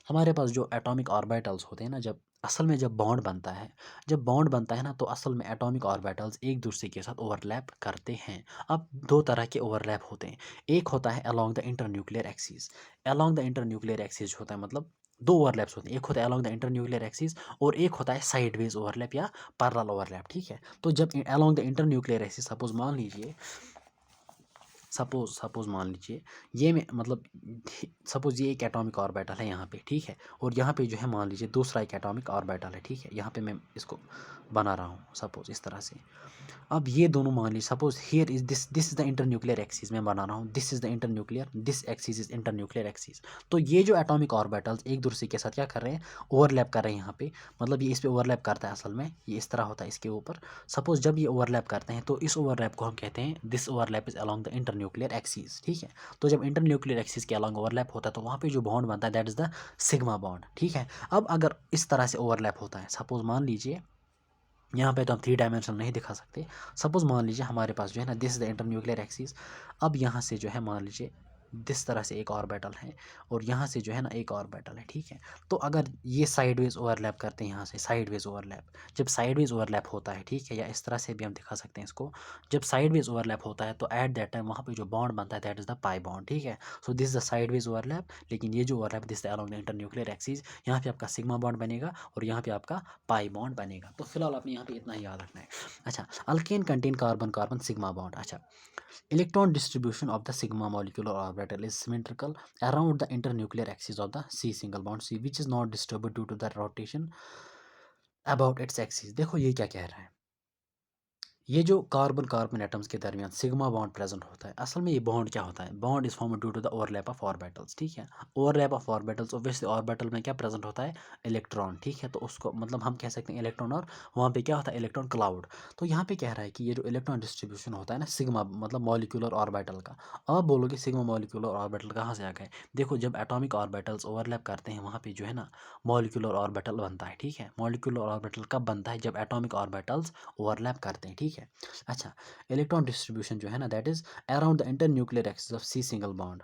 हमारे पास जो एटॉमिक ऑर्बिटल्स होते हैं ना, जब असल में जब बॉन्ड बनता है, जब बॉन्ड बनता है ना, तो असल में एटॉमिक ऑर्बिटल्स एक दूसरे के साथ ओवरलैप करते हैं। अब दो तरह के ओवरलैप होते हैं। एक होता है along the internuclear axis. Along the internuclear axis होता है, मतलब दो ओवरलैप्स होते हैं। एक होता है अलोंग द इंटरन्यूक्लियर एक्सिस और एक होता है साइडवेज ओवरलैप या पैरेलल ओवरलैप, ठीक है। तो जब along the internuclear axis, suppose suppose मान लीजिए ये में मतलब सपोज ये एक एटॉमिक ऑर्बिटल है यहाँ पे, ठीक है। और यहाँ पे जो है मान लीजिए दूसरा एक एटॉमिक ऑर्बिटल है, ठीक है। यहाँ पे मैं इसको बना रहा हूँ सपोज इस तरह से। अब ये दोनों मान लीजिए suppose here is this is the internuclear axis, मैं बना रहा हूँ this is the internuclear, this axis is internuclear axis. तो ये जो एटॉमिक ऑर्बिटल्स एक दूसरे के साथ क्या कर रहे हैं, ओवरलैप कर रहे हैं यहाँ पे। मतलब ये इस पे ओवरलैप करता है, असल में ये इस तरह होता है इसके ऊपर। सपोज जब ये ओवरलैप करते हैं तो इस ओवरलैप को हम कहते हैं this overlap is along the internuclear axis, ठीक है। तो जब इंटरन्यूक्लियर एक्सिस के अलोंग ओवरलैप होता है तो वहाँ पे जो बॉन्ड बनता है that is the sigma bond, ठीक है। अब अगर इस तरह से ओवरलैप होता है, सपोज मान लीजिए यहाँ पे तो हम 3 डायमेंशन नहीं दिखा सकते। सपोज मान लीजिए हमारे पास जो है ना this is the internuclear axis. अब यहाँ से जो है मान लीजिए दिस तरह से एक ऑर्बिटल है और यहाँ से जो है ना एक ऑर्बिटल है, ठीक है। तो अगर ये साइडवेज ओवरलैप करते हैं यहाँ से, साइडवेज ओवरलैप, जब साइडवेज ओवरलैप होता है, ठीक है, या इस तरह से भी हम दिखा सकते हैं इसको। जब साइडवेज ओवरलैप होता है तो एट दैट टाइम वहाँ पे जो बॉन्ड बनता है that is the pi bond, ठीक है। सो this is the sideways overlap, लेकिन ये जो overlap this along the internuclear axis, यहाँ पे आपका सिग्मा बॉन्ड बनेगा और यहाँ पे आपका पाई बॉन्ड बनेगा। तो फिलहाल आपने यहाँ पे इतना ही याद रखना है। अच्छा, alkane contain carbon carbon sigma bond. अच्छा, electron distribution of the sigma molecular orbital is symmetrical around the internuclear axis of the C single bond C which is not disturbed due to the rotation about its axis. देखो ये क्या कह रहा है, ये जो carbon carbon atoms के दरमियान सिग्मा बॉन्ड प्रेजेंट होता है, असल में ये बॉन्ड क्या होता है, bond is form due to the overlap of orbitals, ठीक है। Overlap of orbitals, obviously orbital में क्या प्रेजेंट होता है, इलेक्ट्रॉन, ठीक है। तो उसको मतलब हम कह सकते हैं इलेक्ट्रॉन, और वहाँ पे क्या होता है, इलेक्ट्रॉन क्लाउड। तो यहाँ पे कह रहा है कि ये जो इलेक्ट्रॉन डिस्ट्रीब्यूशन होता है ना सिग्मा मतलब मॉलिक्यूलर ऑर्बिटल का। आप बोलोगे सिग्मा मॉलिक्यूलर ऑर्बिटल कहाँ से आ गए। देखो जब एटॉमिक ऑर्बिटल्स ओवरलैप करते हैं वहाँ पे जो है ना मॉलिक्यूलर ऑर्बिटल बनता है, ठीक है। मॉलिक्यूलर ऑर्बिटल कब बनता है, जब एटॉमिक ऑर्बिटल्स ओवरलैप करते हैं, ठीक है। अच्छा, इलेक्ट्रॉन डिस्ट्रीब्यूशन जो है ना that is around the internuclear axis of C single bond,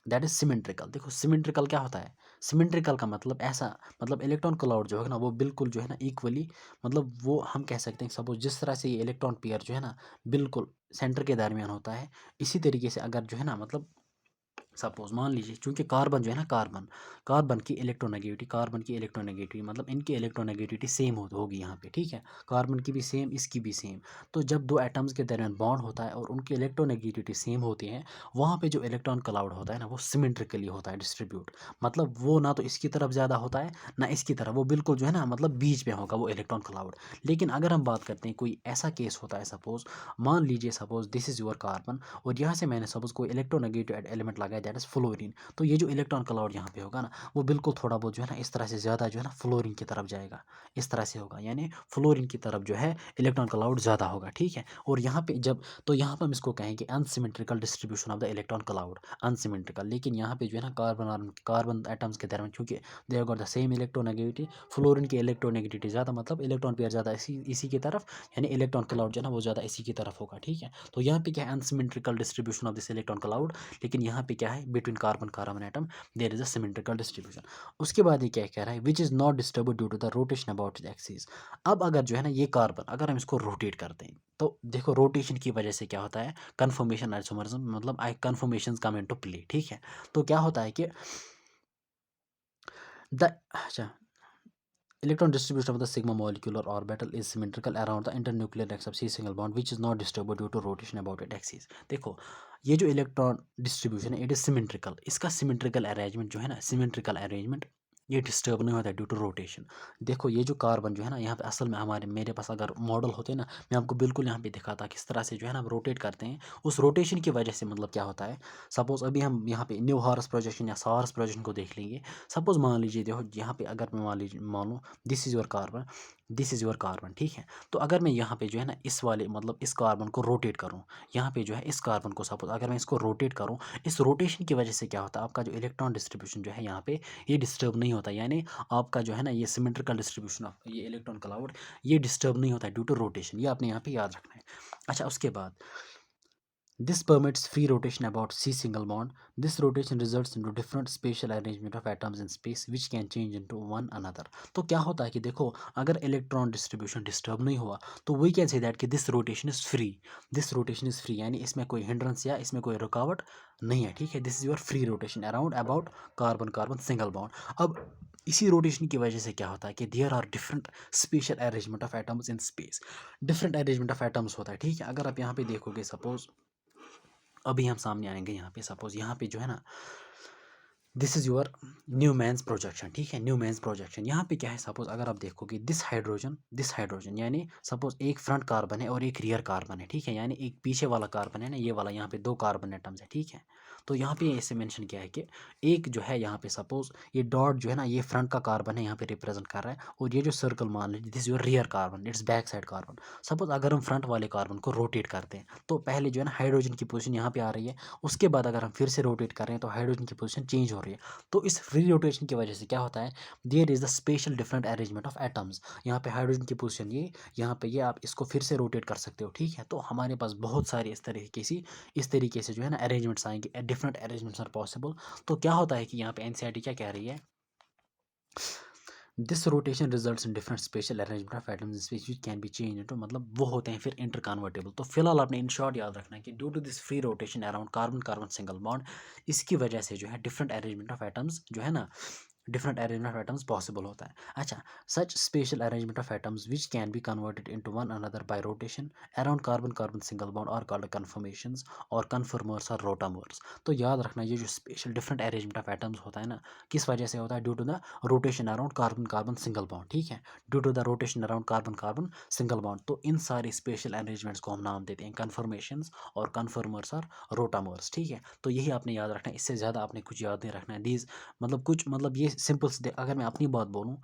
that is symmetrical. देखो सिमेट्रिकल क्या होता है, सिमेट्रिकल का मतलब ऐसा, मतलब इलेक्ट्रॉन क्लाउड जो है ना वो बिल्कुल जो है ना इक्वली, मतलब वो हम कह सकते हैं सपोज जिस तरह से ये इलेक्ट्रॉन पेयर जो है ना बिल्कुल सेंटर के दरमियान होता है, इसी तरीके से अगर जो है ना मतलब सपोज मान लीजिए चूंकि कार्बन जो है ना कार्बन, कार्बन की इलेक्ट्रोनेगेटिविटी, कार्बन की इलेक्ट्रोनेगेटिविटी मतलब इनकी इलेक्ट्रोनेगेटिविटी सेम होगी यहाँ पे, ठीक है। कार्बन की भी सेम, इसकी भी सेम। तो जब दो एटम्स के दरमियान बॉन्ड होता है और उनकी इलेक्ट्रोनेगेटिविटी सेम होती है, वहाँ पे जो इलेक्ट्रॉन क्लाउड होता है ना वो सिमेट्रिकली होता है डिस्ट्रीब्यूट। मतलब वो ना तो इसकी तरफ ज़्यादा होता है ना इसकी तरफ, वो बिल्कुल जो है ना मतलब बीच में होगा वो इलेक्ट्रॉन क्लाउड। लेकिन अगर हम बात करते हैं कोई ऐसा केस होता है, सपोज मान लीजिए suppose this is your carbon और यहाँ से मैंने सपोज कोई इलेक्ट्रोनेगेटिव एलिमेंट लगाया दैट इज फ्लोरीन। तो ये जो इलेक्ट्रॉन क्लाउड यहाँ पे होगा ना वो बिल्कुल थोड़ा बहुत जो है ना इस तरह से ज़्यादा जो है ना फ्लोरीन की तरफ जाएगा, इस तरह से होगा, यानी फ्लोरीन की तरफ जो है इलेक्ट्रॉन क्लाउड ज़्यादा होगा, ठीक है। और यहाँ पे जब, तो यहाँ पर हम इसको कहेंगे unsymmetrical distribution of the electron cloud, unsymmetrical. लेकिन यहाँ पे जो है ना कार्बन एटम्स के दरमियान क्योंकि they got the same electronegativity, fluorine की इलेक्ट्रोनेगेटिविटी ज़्यादा, मतलब इलेक्ट्रॉन पेयर ज़्यादा इसी इसी की तरफ, यानी इलेक्ट्रॉन क्लाउड जो है ना वो ज़्यादा इसी की तरफ होगा, ठीक है। तो यहाँ पे क्या है, unsymmetrical distribution of this electron cloud. लेकिन यहाँ पे क्या है, between carbon carbon atom there is a symmetrical distribution. उसके बाद ये क्या कह रहा है, which is not disturb due to the rotation about it axis. अब अगर जो है ना ये कार्बन अगर हम इसको रोटेट करते हैं तो देखो रोटेशन की वजह से क्या होता है, कन्फर्मेशन आइसोमरिज्म, मतलब आई कन्फर्मेशन कम इनटू प्ले, ठीक है। तो क्या होता है कि द अच्छा, electron distribution of the sigma molecular orbital is symmetrical around the internuclear axis of C single bond which is not disturbed due to rotation about its axis। देखो ये जो इलेक्ट्रॉन डिस्ट्रीब्यूशन है इट इज सिमेट्रिकल, इसका symmetrical arrangement जो है ना, symmetrical arrangement ये disturb नहीं होता है ड्यू टू रोटेशन। देखो ये जो कार्बन जो है ना यहाँ पे असल में हमारे मेरे पास अगर मॉडल होते ना मैं आपको बिल्कुल यहाँ पे दिखाता किस तरह से जो है ना हम रोटेट करते हैं, उस रोटेशन की वजह से मतलब क्या होता है। सपोज अभी हम यहाँ पे न्यू हॉर्स प्रोजेक्शन या सार्स प्रोजेक्शन को देख लेंगे। सपोज मान लीजिए देखो यहाँ पे अगर मैं मान लीजिए मान लो this is your carbon, this is your carbon, ठीक है। तो अगर मैं यहाँ पे जो है ना इस वाले मतलब इस कार्बन को रोटेट करूँ, यहाँ पे जो है इस कार्बन को सपोज अगर मैं इसको रोटेट करूँ, इस रोटेशन की वजह से क्या होता है, आपका जो इलेक्ट्रॉन डिस्ट्रीब्यूशन जो है यहाँ पे ये डिस्टर्ब नहीं होता, यानी आपका जो है ना ये सिमेट्रिकल डिस्ट्रीब्यूशन ऑफ ये इलेक्ट्रॉन क्लाउड ये डिस्टर्ब नहीं होता है ड्यू टू रोटेशन। ये आपने यहाँ पे याद रखना है। अच्छा उसके बाद This permits free rotation about C single bond. This rotation results into different spatial arrangement of atoms in space which can change into one another. तो क्या होता है कि देखो अगर इलेक्ट्रॉन डिस्ट्रीब्यूशन डिस्टर्ब नहीं हुआ तो वी कैन से दैट कि this rotation is free. This rotation is free यानी इसमें कोई हिंड्रेंस या इसमें कोई रुकावट नहीं है. ठीक है, this is your free rotation around about carbon carbon single bond. अब इसी रोटेशन की वजह से क्या होता है कि there are different spatial arrangement of atoms in space. Different arrangement of atoms होता है. ठीक है, अगर आप यहाँ पे देखोगे सपोज अभी हम सामने आएंगे यहाँ पे सपोज यहाँ पे जो है ना this is your Newman's projection. ठीक है, न्यूमैन्स प्रोजेक्शन यहाँ पे क्या है सपोज अगर आप देखोगे दिस हाइड्रोजन यानी सपोज एक फ्रंट कार्बन है और एक रियर कार्बन है. ठीक है, यानी एक पीछे वाला कार्बन है ना ये वाला, यहाँ पे दो कार्बन एटम्स है. ठीक है, तो यहाँ पे ऐसे मेंशन किया है कि एक जो है यहाँ पे सपोज ये डॉट जो है ना ये फ्रंट का कार्बन है यहाँ पे रिप्रेजेंट कर रहा है और ये जो सर्कल मान लीजिए this your rear carbon, it's back side carbon. Suppose अगर हम फ्रंट वाले कार्बन को रोटेट करते हैं तो पहले जो है ना हाइड्रोजन की पोजीशन यहाँ पे आ रही है, उसके बाद अगर हम फिर से रोटेट कर रहे हैं तो हाइड्रोजन की पोजीशन चेंज हो रही है. तो इस फ्री रोटेशन की वजह से क्या होता है there is the spatial different arrangement of atoms. यहाँ पे हाइड्रोजन की पोजीशन ये, यहाँ पे ये, आप इसको फिर से रोटेट कर सकते हो. ठीक है, तो हमारे पास बहुत सारे इस तरीके से जो है ना अरेंजमेंट्स आएंगे, डिफरेंट अरेंजमेंट्स आर पॉसिबल. तो क्या होता है कि यहाँ पे एनसीईआरटी क्या कह रही है, this rotation results in different spatial arrangement of atoms in space which can be change into, मतलब वो होते हैं फिर इंटर कन्वर्टेबल. तो फिलहाल आपने इन शॉर्ट याद रखना है कि due to this free rotation around carbon carbon single bond, इसकी वजह से जो है डिफरेंट अरेंजमेंट ऑफ एटम्स जो है ना different arrangement of atoms possible होता है. अच्छा, such spatial arrangement of atoms which can be converted into one another by rotation around carbon carbon single bond are called conformations or conformers or rotamers. तो याद रखना ये जो spatial different arrangement of atoms होता है ना किस वजह से होता है, due to the rotation around carbon carbon single bond. ठीक है, due to the rotation around carbon carbon single bond. तो इन सारे स्पेशल अरेंजमेंट्स को हम नाम देते हैं conformations or conformers or rotamers. ठीक है, तो यही आपने याद रखना है, इससे ज़्यादा आपने कुछ याद नहीं रखना है. दीज मतलब कुछ मतलब ये सिंपल से अगर मैं अपनी बात बोलूँ,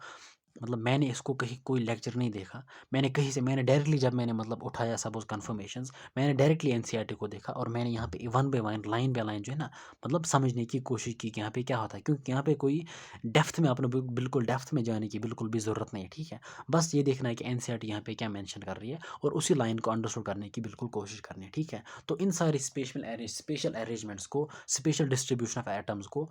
मतलब मैंने इसको कहीं कोई लेक्चर नहीं देखा, मैंने कहीं से मैंने डायरेक्टली जब मैंने मतलब उठाया सपोज कन्फर्मेशंस, मैंने डायरेक्टली एनसीईआरटी को देखा और मैंने यहाँ पे one by one line by line जो है ना मतलब समझने की कोशिश की कि यहाँ पे क्या होता है, क्योंकि यहाँ पे कोई डेप्थ में आपने बिल्कुल डेप्थ में जाने की बिल्कुल भी ज़रूरत नहीं है. ठीक है, बस ये देखना है कि एनसीईआरटी यहाँ पे क्या मेंशन कर रही है और उसी लाइन को अंडरस्टूड करने की बिल्कुल कोशिश करनी है. ठीक है, तो इन सारे स्पेशल अरेंजमेंट्स को, स्पेशल डिस्ट्रीब्यूशन ऑफ एटम्स को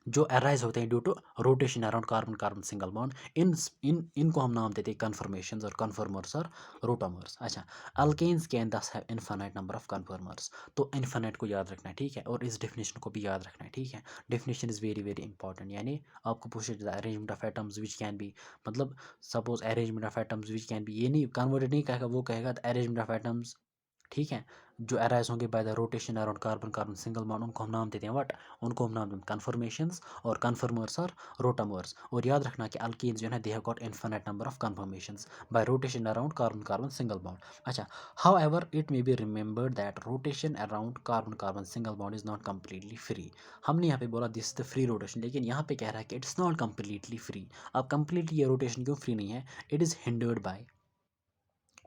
जो अराइज होते हैं due to rotation around carbon carbon single bond, इनको हम नाम देते हैं conformations or conformers or rotamers. अच्छा, अल्केन्स कैन दस have infinite number of conformers. तो इनफाइनाइट को याद रखना है. ठीक है, और इस डेफिनेशन को भी याद रखना है. ठीक है, definition is very very important. यानी आपको पूछे arrangement of atoms which can be, मतलब suppose arrangement of atoms which can be, ये नहीं कन्वर्टेड नहीं कहेगा, वो कहेगा अरेंजमेंट ऑफ एटम्स. ठीक है, जो अराइज होंगे by the rotation around carbon carbon single bond, उनको हम नाम देते हैं व्हाट, उनको हम नाम देते हैं conformations or conformers or rotamers. और याद रखना कि अल्केन्स जो है they have got infinite number of conformations by rotation around carbon carbon single bond. अच्छा, however it may be remembered that rotation around carbon carbon single bond is not completely free. हमने यहाँ पे बोला this is the free rotation, लेकिन यहाँ पे कह रहा है कि इट्स नॉट कंप्लीटली फ्री. अब कंप्लीटली ये रोटेशन क्यों फ्री नहीं है, it is hindered by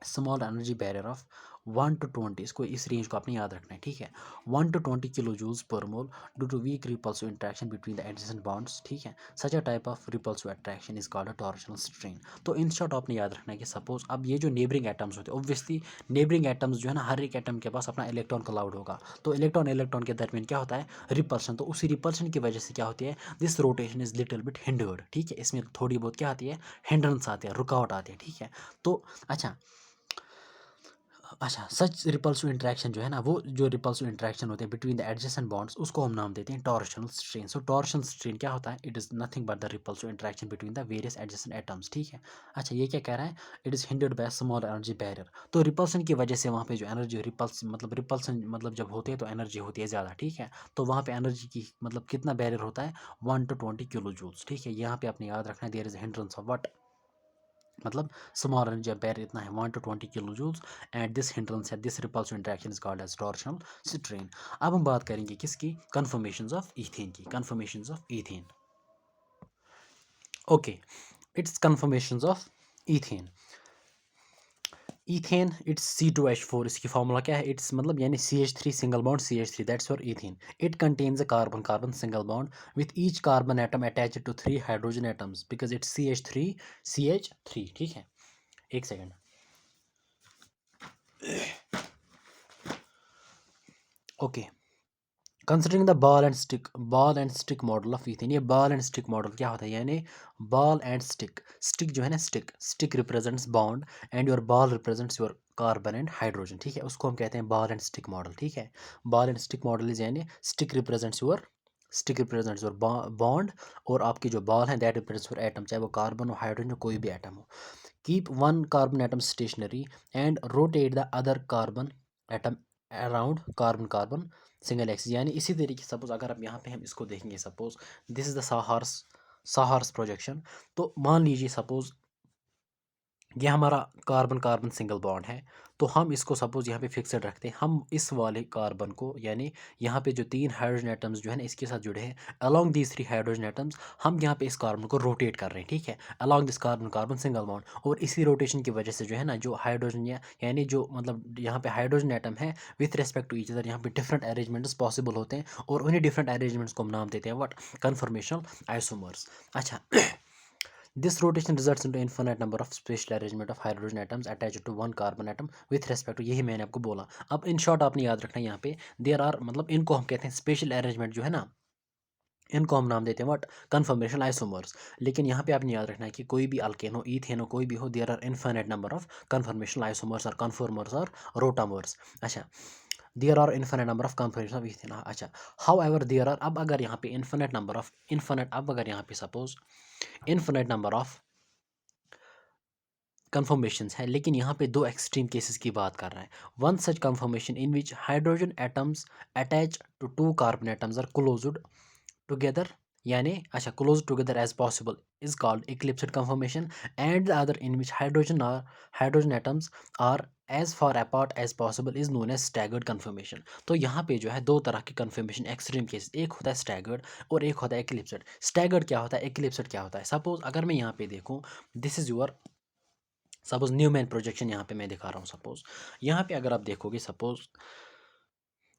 small energy barrier of 1 to 20, इसको इस रेंज को आपने याद रखना है. ठीक है, 1 to 20 kilo joules per mole due to weak repulsive interaction between the adjacent bonds. ठीक है, such a type of repulsive attraction is called a torsional strain. तो इन शॉर्ट आपने याद रखना है कि सपोज अब ये जो नेबरिंग एटम्स होते हैं, ऑब्वियसली नेबरिंग एटम्स जो है ना हर एक एटम के पास अपना इलेक्ट्रॉन क्लाउड होगा, तो इलेक्ट्रॉन इलेक्ट्रॉन के दरमियान क्या होता है रिपल्शन. तो उसी रिपल्शन की वजह से क्या होती है, this rotation is little bit hindered. ठीक है, इसमें थोड़ी बहुत क्या आती है, हिंड्रेंस आती है, रुकावट आती है. ठीक है, तो अच्छा सच रिपल्सिव इंटरेक्शन जो है ना, वो जो रिपल्सिव इंटरेक्शन होते हैं बिटवीन द एडजेसेंट बॉन्ड्स, उसको हम नाम देते हैं टॉर्शनल स्ट्रेन. सो टॉर्शनल स्ट्रेन क्या होता है, it is nothing but the repulsive interaction between the various adjacent atoms. ठीक है, अच्छा ये क्या कह रहा है, it is hindered by small energy barrier. तो रिपल्सन की वजह से वहाँ पे जो एनर्जी रिपल्सन मतलब जब होते हैं तो एनर्जी होती है ज़्यादा. ठीक है, तो वहाँ पे एनर्जी की मतलब कितना बैरियर होता है, 1 to 20 किलो जूल्स. ठीक है, यहाँ पे आपने याद रखना है there is hindrance of what, मतलब स्मॉल एनर्जी बैरियर इतना है 1 to 20 kilo joules and this hindrance है, this repulsive interaction is called as torsional strain. अब हम बात करेंगे किसकी, कन्फर्मेशंस ऑफ ईथेन की. Conformations of ethane, okay, it's conformations of ethane. Ethane it's C2H4, इसकी फार्मूला क्या है, इट्स मतलब यानी CH3 single bond CH3, that's for ethane. It contains a carbon carbon single bond with each carbon atom attached to 3 hydrogen atoms because it's CH3 ठीक है, एक सेकेंड. Okay, considering the ball and stick model of ethane. ये ball and stick model क्या होता है, यानी ball and stick, stick जो है ना, stick represents bond and your ball represents your carbon and hydrogen, ठीक है, उसको हम कहते हैं बॉल एंड स्टिक मॉडल, ठीक है। Ball and stick model is यानी स्टिक रिप्रेजेंट्स योर बॉन्ड, और आपकी जो बॉल है दैट रिप्रेजेंट्स योर एटम, चाहे वो कार्बन हो, हाइड्रोजन हो, कोई भी एटम हो। Keep one carbon atom stationary and rotate the other carbon atom around carbon carbon single axis, यानी इसी तरीके से सपोज अगर आप यहाँ पे हम इसको देखेंगे, suppose this is the sawhorse projection. तो मान लीजिए सपोज ये हमारा कार्बन कार्बन सिंगल बॉन्ड है, तो हम इसको सपोज यहाँ पे फिक्सड रखते हैं, हम इस वाले कार्बन को, यानी यहाँ पे जो 3 हाइड्रोजन एटम्स जो है ना इसके साथ जुड़े हैं, अलोंग दीज 3 हाइड्रोजन एटम्स हम यहाँ पे इस कार्बन को रोटेट कर रहे हैं, ठीक है, along this carbon carbon single bond. और इसी रोटेशन की वजह से जो है ना, जो हाइड्रोजन यानी जो मतलब यहाँ पे हाइड्रोजन एटम है with respect to each other, यहाँ पे डिफरेंट अरेंजमेंट्स पॉसिबल होते हैं, और उन्हीं डिफरेंट अरेंजमेंट्स को हम नाम देते हैं व्हाट, कन्फर्मेशनल आइसोमर्स। अच्छा, this rotation results into infinite number of special arrangement of hydrogen atoms attached to one carbon atom with respect to, यही मैंने आपको बोला। अब इन शॉर्ट आपने याद रखना है यहाँ पे देयर आर, मतलब इनको हम कहते हैं स्पेशल अरेंजमेंट जो है ना, इनको हम नाम देते हैं व्हाट, कन्फर्मेशन आइसोमर्स। लेकिन यहाँ पे आपने याद रखना है कि कोई भी अल्केन हो, ईथेन हो, कोई भी हो, there are infinite number of conformation isomers or conformers or rotamers. अच्छा, there are infinite number of conformation of ethane. अच्छा, हाउ एवर देयर आर, अब अगर यहाँ पे इनफाइनाइट नंबर ऑफ इनफाइनाइट, अब अगर यहाँ पे suppose infinite number of conformations है, लेकिन यहाँ पे दो एक्सट्रीम केसेस की बात कर रहा है। One such conformation in which hydrogen atoms attach to 2 carbon atoms are closed together, यानी अच्छा close together as possible is called eclipsed conformation, and the other in which hydrogen atoms are as far apart as possible is known as staggered conformation. तो यहाँ पे जो है दो तरह के कन्फर्मेशन एक्सट्रीम केस, एक होता है स्टैगर्ड और एक होता है इक्लिप्सड। स्टैगर्ड क्या होता है, इक्लिप्सड क्या होता है? सपोज अगर मैं यहाँ पे देखूँ, this is your suppose Newman projection, यहाँ पे मैं दिखा रहा हूँ। सपोज यहाँ पे अगर आप देखोगे, सपोज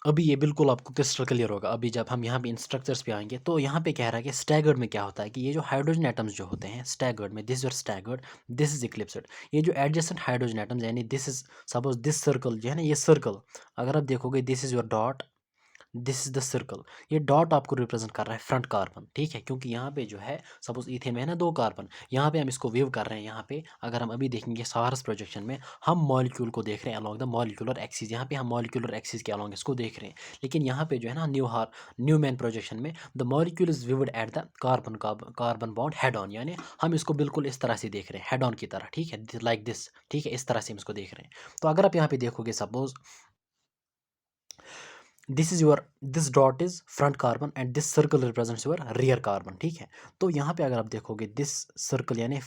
अभी ये बिल्कुल आपको क्रिस्टल क्लियर होगा। अभी जब हम यहाँ पे इंस्ट्रक्चर्स पे आएंगे तो यहाँ पे कह रहा है कि स्टैगर्ड में क्या होता है कि ये जो हाइड्रोजन एटम्स जो होते हैं स्टैगर्ड में, this is staggered, this is eclipsed. ये जो एडजेसेंट हाइड्रोजन एटम्स, यानी this is suppose this circle जो है ना, ये सर्कल अगर आप देखोगे, this is your dot, this is the circle, ये डॉट आपको रिप्रेजेंट कर रहा है फ्रंट कार्बन, ठीक है, क्योंकि यहाँ पे जो है सपोज इथेन में है ना 2 कार्बन, यहाँ पे हम इसको वेव कर रहे हैं। यहाँ पे अगर हम अभी देखेंगे सारस प्रोजेक्शन में, हम मॉलिक्यूल को देख रहे हैं अलॉन्ग द मॉलिक्यूलर एक्सिस, यहाँ पे हम मॉलिक्यूलर एक्सिस के अलॉन्ग इसको देख रहे हैं। लेकिन यहाँ पे जो है ना न्यूमैन प्रोजेक्शन में the molecule is viewed at the carbon bond head on, यानी हम इसको बिल्कुल इस तरह से देख रहे हैं, हेड ऑन की तरह, ठीक है, लाइक दिस, ठीक है, इस तरह से हम इसको देख रहे हैं। तो अगर आप यहाँ पे देखोगे, suppose this dot is front carbon and this circle represents your rear carbon, ठीक है। तो यहाँ पे अगर आप देखोगे, दिस सर्कल यानी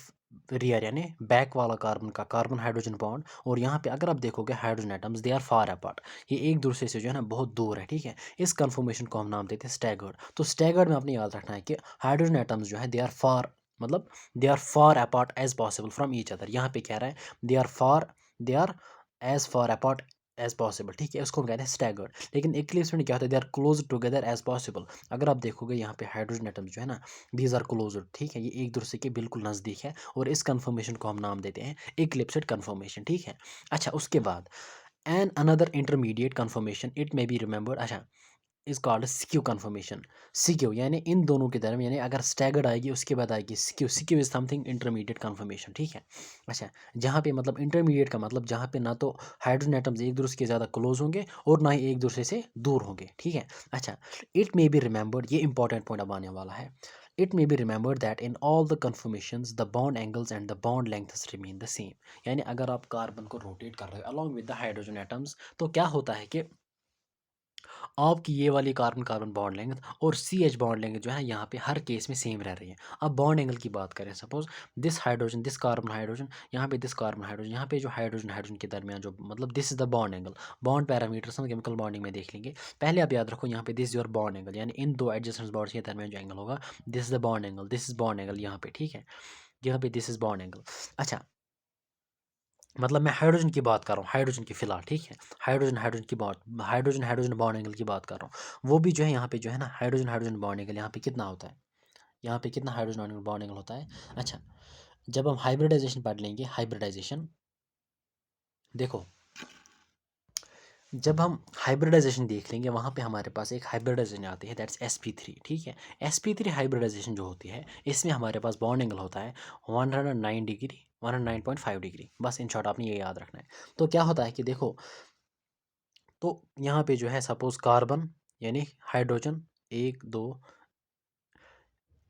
रियर यानी बैक वाला कार्बन का कार्बन हाइड्रोजन बॉन्ड, और यहाँ पे अगर आप देखोगे hydrogen atoms they are far apart, ये एक दूसरे से जो है ना बहुत दूर है, ठीक है। इस कन्फर्मेशन को हम नाम देते हैं स्टैगर्ड। तो स्टैगर्ड में आपने याद रखना है कि हाइड्रोजन एटम्स जो है दे आर फार, मतलब they are far apart as possible from each other. यहाँ पे कह रहा है they are as far apart as possible, ठीक है, उसको हम कहते हैं स्टैगर्ड। लेकिन इक्लिप्स में क्या होता है, they are close together as possible. अगर आप देखोगे यहाँ पे हाइड्रोजन एटम्स जो है ना, दीज आर क्लोज, ठीक है, ये एक दूसरे के बिल्कुल नज़दीक है, और इस कन्फर्मेशन को हम नाम देते हैं इक्लिप्सड कन्फर्मेशन, ठीक है। अच्छा, उसके बाद an another intermediate conformation it may be remembered, अच्छा, is called skew conformation. Skew यानी इन दोनों के दरमियान, यानी अगर स्टैगर्ड आएगी उसके बाद आएगी सिक्यू। सिक्यू इज समथिंग इंटरमीडिएट कन्फर्मेशन, ठीक है। अच्छा, जहाँ पे मतलब इंटरमीडिएट का मतलब जहाँ पे ना तो हाइड्रोजन एटम्स एक दूसरे के ज़्यादा क्लोज होंगे और ना ही एक दूसरे से दूर होंगे, ठीक है। अच्छा, इट मे बी रिमेंबर्ड, ये इंपॉर्टेंट पॉइंट अब आने वाला है। It may be remembered that in all the conformations the bond angles and the bond lengths remain the same. यानी अगर आप कार्बन को रोटेट कर रहे हो along with the hydrogen atoms, तो क्या होता है कि आपकी ये वाली कार्बन कार्बन बॉन्ड लेंथ और सी एच बॉन्ड लेंथ जो है यहाँ पे हर केस में सेम रह रही है। अब बॉन्ड एंगल की बात करें, suppose this hydrogen, this carbon hydrogen, यहाँ पे दिस कार्बन हाइड्रोजन, यहाँ पे जो हाइड्रोजन हाइड्रोजन के दरमियान जो मतलब this is the bond angle. Bond parameters हम केमिकल बॉन्डिंग में देख लेंगे। पहले आप याद रखो यहाँ पे दिस योर बॉन्ड एंगल, यानी इन दो एडजेसेंट बॉन्ड्स के दरमियान जो एंगल होगा, this is the bond angle, this is bond angle यहाँ पे, ठीक है, यहाँ पे दिस इज बॉन्ड एंगल। अच्छा, मतलब मैं हाइड्रोजन की बात कर रहा हूँ, हाइड्रोजन की फिलहाल, ठीक है, हाइड्रोजन हाइड्रोजन बॉन्ड एंगल की बात कर रहा हूँ। वो भी जो है यहाँ पे जो है ना हाइड्रोजन हाइड्रोजन बॉन्ड एंगल यहाँ पे कितना होता है, यहाँ पे कितना हाइड्रोजन बॉन्ड एंगल होता है। अच्छा, जब हम हाइब्रिडाइजेशन पढ़ लेंगे, हाइब्रिडाइजेशन देखो, जब हम हाइब्रिडाइजेशन देख लेंगे वहाँ पे हमारे पास एक हाइब्रिडाइजेशन आती है, दैट्स sp3, ठीक है। sp3 हाइब्रिडाइजेशन जो होती है इसमें हमारे पास बॉन्ड एंगल होता है 109 डिग्री, 109.5 डिग्री, बस इन शॉर्ट आपने ये याद रखना है। तो क्या होता है कि देखो, तो यहाँ पे जो है सपोज कार्बन यानी हाइड्रोजन, एक दो,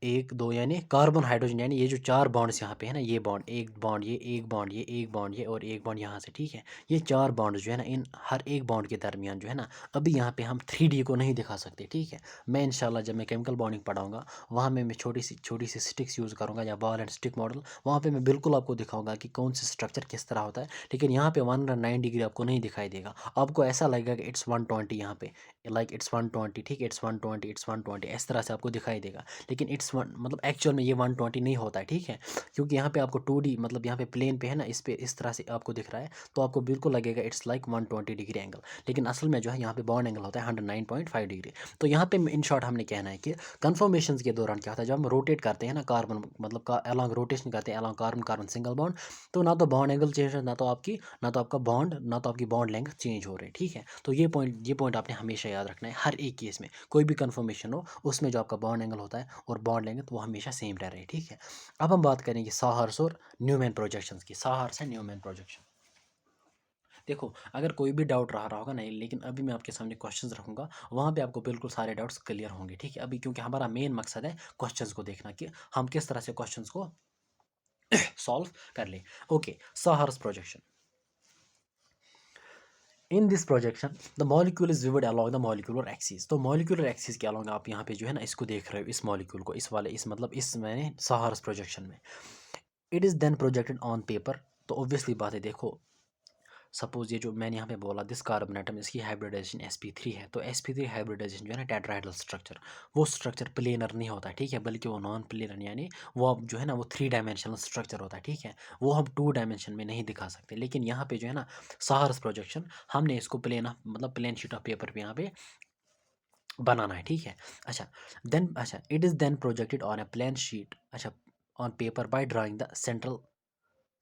एक दो यानी कार्बन हाइड्रोजन, यानी ये जो चार बॉन्ड्स यहाँ पे है ना, ये बॉन्ड, एक बॉन्ड ये, एक बॉन्ड ये, एक बॉन्ड ये और एक बॉन्ड यहाँ से, ठीक है। ये चार बॉन्ड जो है ना, इन हर एक बॉन्ड के दरमियान जो है ना, अभी यहाँ पे हम 3D को नहीं दिखा सकते, ठीक है। मैं इंशाल्लाह जब मैं केमिकल बॉन्डिंग पढ़ाऊंगा वहाँ में मैं छोटी सी स्टिक्स यूज़ करूँगा या बॉल एंड स्टिक मॉडल, वहाँ पर मैं बिल्कुल आपको दिखाऊंगा कि कौन सी स्ट्रक्चर किस तरह होता है। लेकिन यहाँ पे 109 डिग्री आपको नहीं दिखाई देगा, आपको ऐसा लगेगा कि इट्स 120 यहाँ पे, लाइक इट्स 120, ठीक है, इट्स 120, इट्स 120, इस तरह से आपको दिखाई देगा। लेकिन इट्स वन मतलब एक्चुअल में ये 120 नहीं होता है, ठीक है। क्योंकि यहाँ पे आपको 2D मतलब यहाँ पे प्लेन पे है ना, इस पे इस तरह से आपको दिख रहा है, तो आपको बिल्कुल लगेगा इट्स लाइक 120 डिग्री एंगल। लेकिन असल में जो है यहाँ पे बॉन्ड एंगल होता है 109.5 डिग्री। तो यहाँ पे इन शॉर्ट हमने कहना है कि कन्फर्मेशन के दौरान क्या होता है, जब हम रोटेट करते हैं ना कार्बन, मतलब का अलॉन्ग रोटेशन करते हैं along carbon carbon single bond, तो ना तो बॉन्ड एंगल चेंज है, ना तो आपका बॉन्ड, ना तो आपकी बॉन्ड लेंथ चेंज हो रही है, ठीक है। तो ये पॉइंट आपने हमेशा याद रखना है हर एक केस में, कोई भी कन्फर्मेशन हो उसमें जो आपका बॉन्ड एंगल होता है और बॉन्ड लेंथ वो हमेशा सेम रह रही है, ठीक है। अब हम बात करेंगे साहर्स और न्यूमैन प्रोजेक्शंस की, साहर्स एंड न्यूमैन प्रोजेक्शन। देखो, अगर कोई भी डाउट रहा होगा नहीं, लेकिन अभी मैं आपके सामने क्वेश्चंस रखूंगा, वहाँ पे आपको बिल्कुल सारे डाउट्स क्लियर होंगे, ठीक है। अभी क्योंकि हमारा मेन मकसद है क्वेश्चंस को देखना कि हम किस तरह से क्वेश्चंस को सॉल्व कर ले। Okay, sawhorse projection. In this projection the molecule is viewed along the molecular axis. तो मॉलिक्यूलर एक्सिस के अलॉन्ग आप यहाँ पे जो है ना इसको देख रहे हो, इस मॉलिक्यूल को, इस वाले, इस मतलब इस मैंने साहर्स प्रोजेक्शन में, it is then projected on paper. तो ऑब्वियसली बात है, देखो सपोज ये जो मैंने यहाँ पे बोला दिस कार्बन एटम, इसकी हाइब्रिडाइजेशन sp3 है, तो sp3 हाइब्रिडाइजेशन जो है ना टेट्राहेड्रल स्ट्रक्चर, वो स्ट्रक्चर प्लेनर नहीं होता है, ठीक है, बल्कि वो नॉन प्लेनर, यानी वो अब जो है ना वो 3 डायमेंशनल स्ट्रक्चर होता है, ठीक है। वो हम 2 डायमेंशन में नहीं दिखा सकते। लेकिन यहाँ पे जो है ना साहर्स प्रोजेक्शन, हमने इसको प्लेन मतलब प्लेन शीट ऑफ पेपर पे यहाँ पे बनाना है, ठीक है। अच्छा, देन अच्छा it is then projected on a plane sheet, अच्छा on paper by drawing the central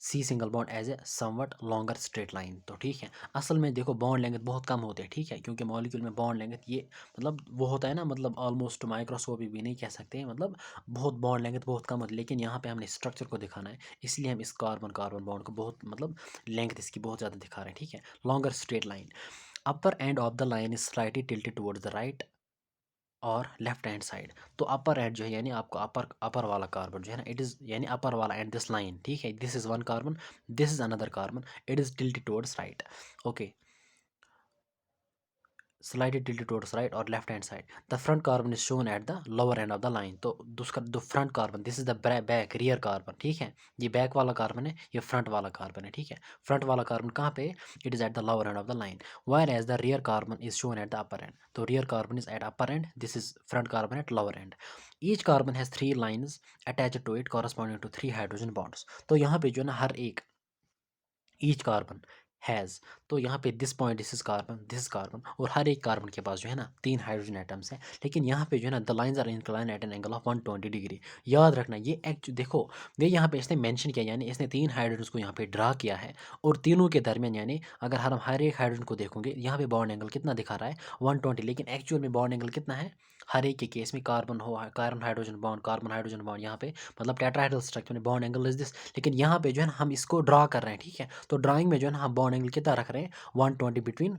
C single bond as a somewhat longer straight line. तो ठीक है, असल में देखो बॉन्ड लेंथ बहुत कम होते हैं, ठीक है, क्योंकि मॉलिक्यूल में बॉन्ड लेंथ ये मतलब वो होता है ना, मतलब ऑलमोस्ट माइक्रोस्कोपिक भी नहीं कह सकते, मतलब बहुत बॉन्ड लेंथ बहुत कम होती है। लेकिन यहाँ पे हमने स्ट्रक्चर को दिखाना है, इसलिए हम इस कार्बन कार्बन बॉन्ड को बहुत मतलब लेंथ इसकी बहुत ज़्यादा दिखा रहे हैं, ठीक है। Longer straight line, upper and of the line is slightly tilted towards the right और लेफ्ट हैंड साइड। तो अपर एंड जो है यानी आपको अपर वाला कार्बन जो है ना, इट इज़ यानी अपर वाला एंड दिस लाइन, ठीक है, this is one carbon, this is another carbon, it is tilted towards right, okay, slightly tilted towards right or left hand side. The front carbon is shown at the lower end of the line. तो दूसरा जो front carbon, this is the back rear carbon, ठीक है, ये back वाला carbon है, ये front वाला कार्बन है, ठीक है। फ्रंट वाला कार्बन कहाँ पे, it is at the lower end of the line, whereas the rear carbon is shown at the upper end. तो rear carbon is at upper end, this is front carbon at lower end. Each carbon has 3 lines attached to it corresponding to 3 hydrogen bonds. तो यहाँ पे जो है ना हर एक, each carbon has, तो यहाँ पे this point this is carbon, और हर एक कार्बन के पास जो है ना 3 हाइड्रोजन एटम्स हैं। लेकिन यहाँ पे जो है ना the lines are incline at an angle of 120 degree. याद रखना ये देखो, वे यहाँ पे इसने मेंशन किया, यानी इसने 3 हाइड्रोजन को यहाँ पे ड्रा किया है, और तीनों के दरमियान यानी अगर हम हर एक हाइड्रोजन को देखोगे, यहाँ पे बॉन्ड एंगल कितना दिखा रहा है, 120। लेकिन एक्चुअल में बॉन्ड एंगल कितना है, हर एक के केस में कार्बन हाइड्रोजन बॉन्ड यहाँ पे मतलब टेट्राहेड्रल स्ट्रक्चर में बॉन्ड एंगल इज दिस। लेकिन यहाँ पे जो है ना हम इसको ड्रा कर रहे हैं, ठीक है। तो ड्राइंग में जो है ना हम बॉन्ड एंगल कितना रख रहे हैं, 120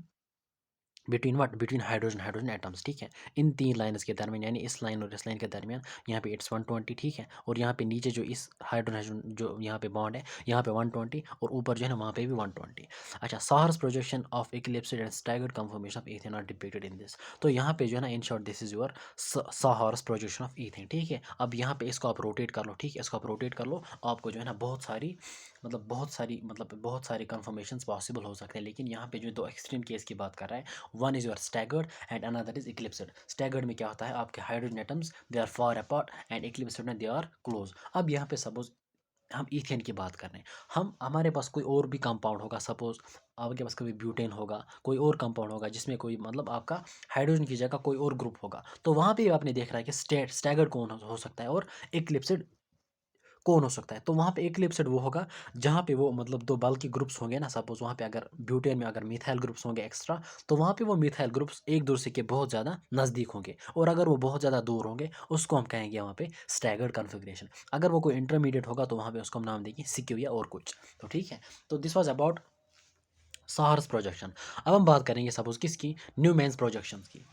बिटवीन हाइड्रोजन हाइड्रोजन एटम्स, ठीक है, इन 3 लाइन्स के दरमियान, यानी इस लाइन और इस लाइन के दरमियान यहाँ पे इट्स 120, ठीक है। और यहाँ पे नीचे जो इस हाइड्रोजन जो यहाँ पे बॉन्ड है, यहाँ पे 120, और ऊपर जो है ना वहाँ पे भी 120। अच्छा, sawhorse projection of eclipsed and staggered conformation of ethane are depicted in this. तो यहाँ पे जो है ना in short this is your sawhorse projection of ethane, ठीक है। अब यहाँ पे इसको आप रोटेट कर लो, ठीक है, इसको आप रोटेट कर लो, आपको जो है ना बहुत सारी कन्फर्मेशंस पॉसिबल हो सकते हैं। लेकिन यहाँ पे जो दो एक्सट्रीम केस की बात कर रहा है, one is your staggered and another is eclipsed. Staggered में क्या होता है, आपके hydrogen atoms they are far apart, and eclipsed में दे आर क्लोज। अब यहाँ पे सपोज हम ईथेन की बात कर रहे हैं, हम हमारे पास कोई और भी कंपाउंड होगा, सपोज आपके पास कभी ब्यूटेन होगा, कोई और कंपाउंड होगा जिसमें कोई मतलब आपका हाइड्रोजन की जगह कोई और ग्रुप होगा, तो वहाँ पे आपने देख रहा है कि स्टैगर्ड कौन हो सकता है और इक्लिप्सड कौन हो सकता है? तो वहाँ पे एक्लिप्स्ड वो होगा जहाँ पे वो मतलब 2 बल्कि ग्रुप्स होंगे ना, सपोज़ वहाँ पे अगर ब्यूटेन में अगर मिथाइल ग्रुप्स होंगे एक्स्ट्रा, तो वहाँ पे वो मिथाइल ग्रुप्स एक दूसरे के बहुत ज़्यादा नज़दीक होंगे, और अगर वो बहुत ज़्यादा दूर होंगे उसको हम कहेंगे वहाँ पे स्टैगर्ड कॉन्फ़िगरेशन। अगर वो कोई इंटरमीडिएट होगा तो वहाँ पे उसको हम नाम देंगे सिक्यू या और कुछ। तो ठीक है, तो दिस वाज़ अबाउट साहर्स प्रोजेक्शन। अब हम बात करेंगे सपोज़ किसकी, न्यूमैन्स प्रोजेक्शंस की।